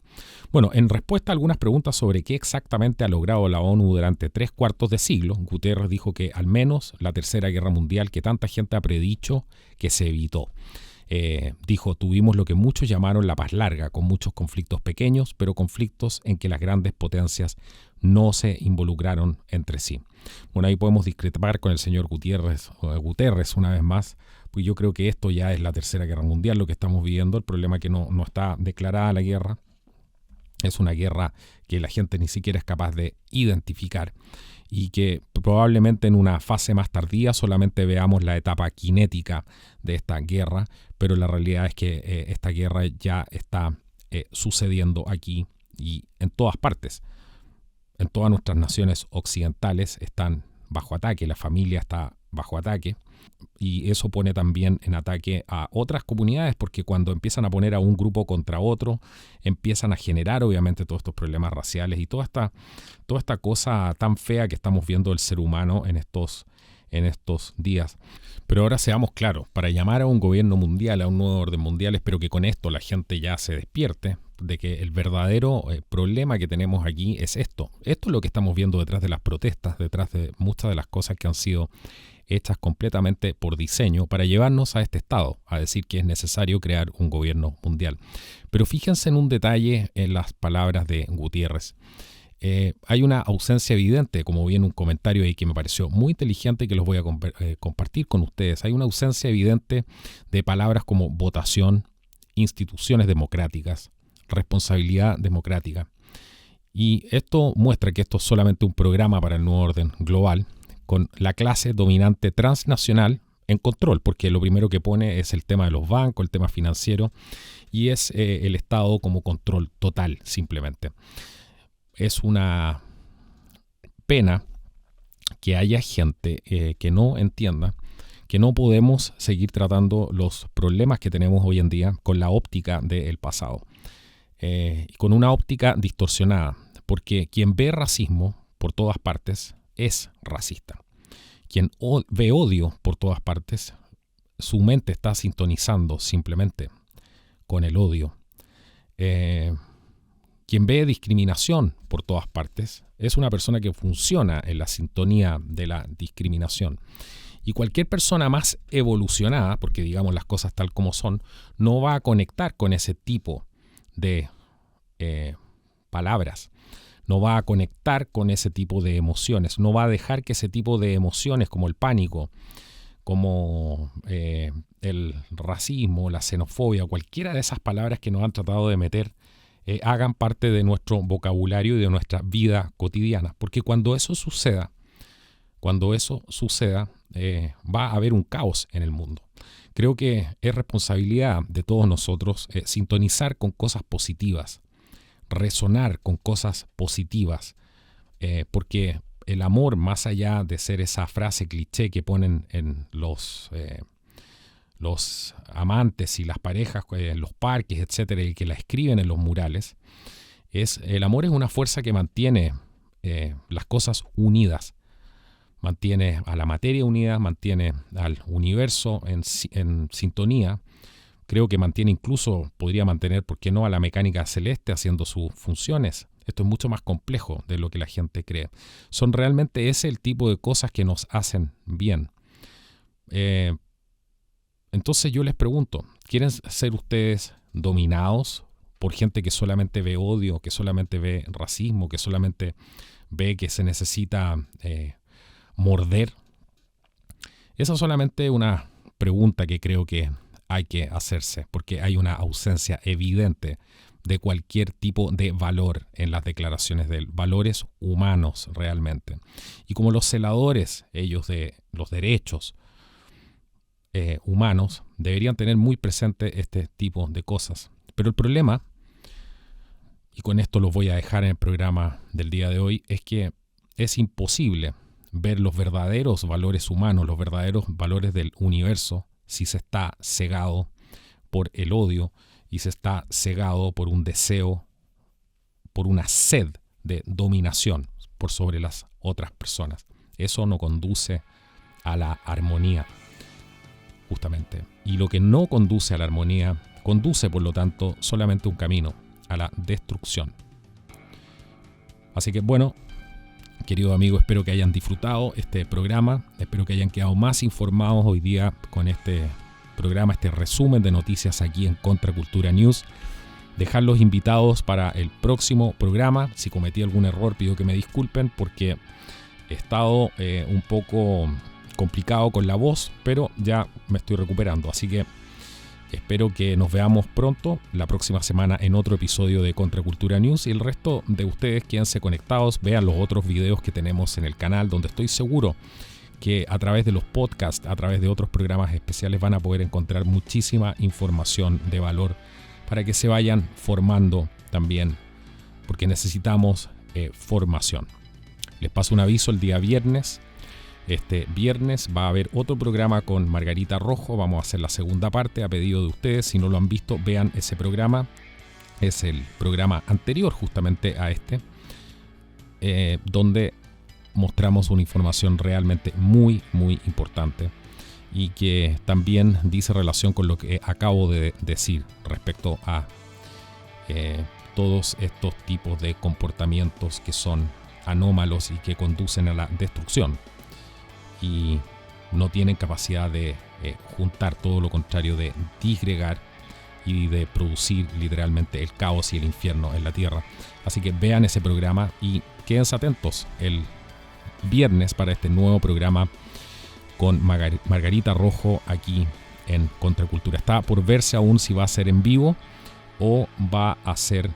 Bueno, en respuesta a algunas preguntas sobre qué exactamente ha logrado la ONU durante 3/4 de siglo, Guterres dijo que al menos la Tercera Guerra Mundial que tanta gente ha predicho que se evitó. Dijo, tuvimos lo que muchos llamaron la paz larga, con muchos conflictos pequeños, pero conflictos en que las grandes potencias no se involucraron entre sí. Bueno, ahí podemos discrepar con el señor Guterres una vez más, pues yo creo que esto ya es la Tercera Guerra Mundial, lo que estamos viviendo. El problema es que no está declarada la guerra, es una guerra que la gente ni siquiera es capaz de identificar y que probablemente en una fase más tardía solamente veamos la etapa cinética de esta guerra, pero la realidad es que esta guerra ya está sucediendo aquí y en todas partes. En todas nuestras naciones occidentales están bajo ataque, la familia está bajo ataque y eso pone también en ataque a otras comunidades porque cuando empiezan a poner a un grupo contra otro empiezan a generar obviamente todos estos problemas raciales y toda esta cosa tan fea que estamos viendo del ser humano en estos días. Pero ahora seamos claros, para llamar a un gobierno mundial, a un nuevo orden mundial, espero que con esto la gente ya se despierte de que el verdadero problema que tenemos aquí es esto. Esto es lo que estamos viendo detrás de las protestas, detrás de muchas de las cosas que han sido hechas completamente por diseño para llevarnos a este estado, a decir que es necesario crear un gobierno mundial. Pero fíjense en un detalle en las palabras de Guterres. Hay una ausencia evidente, como vi en un comentario ahí que me pareció muy inteligente y que los voy a compartir con ustedes. Hay una ausencia evidente de palabras como votación, instituciones democráticas, responsabilidad democrática. Y esto muestra que esto es solamente un programa para el nuevo orden global, con la clase dominante transnacional en control, porque lo primero que pone es el tema de los bancos, el tema financiero, y es el Estado como control total, simplemente. Es una pena que haya gente que no entienda que no podemos seguir tratando los problemas que tenemos hoy en día con la óptica del pasado, con una óptica distorsionada, porque quien ve racismo por todas partes es racista. Quien ve odio por todas partes, su mente está sintonizando simplemente con el odio. Quien ve discriminación por todas partes es una persona que funciona en la sintonía de la discriminación. Y cualquier persona más evolucionada, porque digamos las cosas tal como son, no va a conectar con ese tipo de palabras. No va a conectar con ese tipo de emociones. No va a dejar que ese tipo de emociones como el pánico, como el racismo, la xenofobia, cualquiera de esas palabras que nos han tratado de meter, hagan parte de nuestro vocabulario y de nuestra vida cotidiana. Porque cuando eso suceda, va a haber un caos en el mundo. Creo que es responsabilidad de todos nosotros sintonizar con cosas positivas, resonar con cosas positivas, porque el amor, más allá de ser esa frase cliché que ponen en los amantes y las parejas en los parques, etcétera, y que la escriben en los murales, el amor es una fuerza que mantiene las cosas unidas, mantiene a la materia unida, mantiene al universo en sintonía. Creo que mantiene incluso, podría mantener, ¿por qué no?, a la mecánica celeste haciendo sus funciones. Esto es mucho más complejo de lo que la gente cree. Son realmente ese el tipo de cosas que nos hacen bien. Entonces yo les pregunto, ¿quieren ser ustedes dominados por gente que solamente ve odio, que solamente ve racismo, que solamente ve que se necesita morder? Esa es solamente una pregunta que creo que hay que hacerse, porque hay una ausencia evidente de cualquier tipo de valor en las declaraciones de él, valores humanos realmente. Y como los celadores, ellos de los derechos humanos, deberían tener muy presente este tipo de cosas. Pero el problema, y con esto lo voy a dejar en el programa del día de hoy, es que es imposible ver los verdaderos valores humanos, los verdaderos valores del universo, si se está cegado por el odio y se está cegado por un deseo, por una sed de dominación por sobre las otras personas. Eso no conduce a la armonía, justamente. Y lo que no conduce a la armonía, conduce, por lo tanto, solamente un camino, a la destrucción. Así que, bueno, querido amigo, espero que hayan disfrutado este programa, espero que hayan quedado más informados hoy día con este programa, este resumen de noticias aquí en Contracultura News. Dejarlos invitados para el próximo programa. Si cometí algún error, pido que me disculpen porque he estado un poco complicado con la voz, pero ya me estoy recuperando, así que espero que nos veamos pronto la próxima semana en otro episodio de Contracultura News, y el resto de ustedes quédense conectados, vean los otros videos que tenemos en el canal, donde estoy seguro que a través de los podcasts, a través de otros programas especiales, van a poder encontrar muchísima información de valor para que se vayan formando también, porque necesitamos formación. Les paso un aviso: el día viernes, este viernes, va a haber otro programa con Margarita Rojo. Vamos a hacer la segunda parte a pedido de ustedes. Si no lo han visto, vean ese programa. Es el programa anterior justamente a este, donde mostramos una información realmente muy, muy importante y que también dice relación con lo que acabo de decir respecto a todos estos tipos de comportamientos que son anómalos y que conducen a la destrucción y no tienen capacidad de juntar, todo lo contrario, de disgregar y de producir literalmente el caos y el infierno en la tierra. Así que vean ese programa y quédense atentos el viernes para este nuevo programa con Margarita Rojo aquí en Contracultura. Está por verse aún si va a ser en vivo o va a ser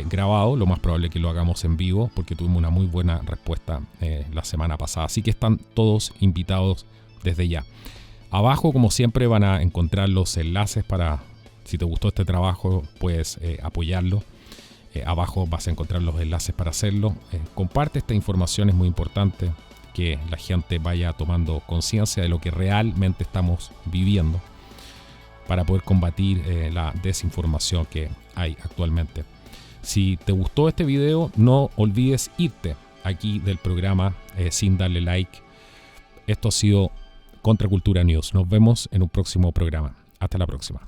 grabado. Lo más probable es que lo hagamos en vivo, porque tuvimos una muy buena respuesta la semana pasada. Así que están todos invitados desde ya. Abajo, como siempre, van a encontrar los enlaces para, si te gustó este trabajo, puedes apoyarlo. Abajo vas a encontrar los enlaces para hacerlo. Comparte esta información, es muy importante que la gente vaya tomando conciencia de lo que realmente estamos viviendo para poder combatir la desinformación que hay actualmente. Si te gustó este video, no olvides irte aquí del programa sin darle like. Esto ha sido Contracultura News. Nos vemos en un próximo programa. Hasta la próxima.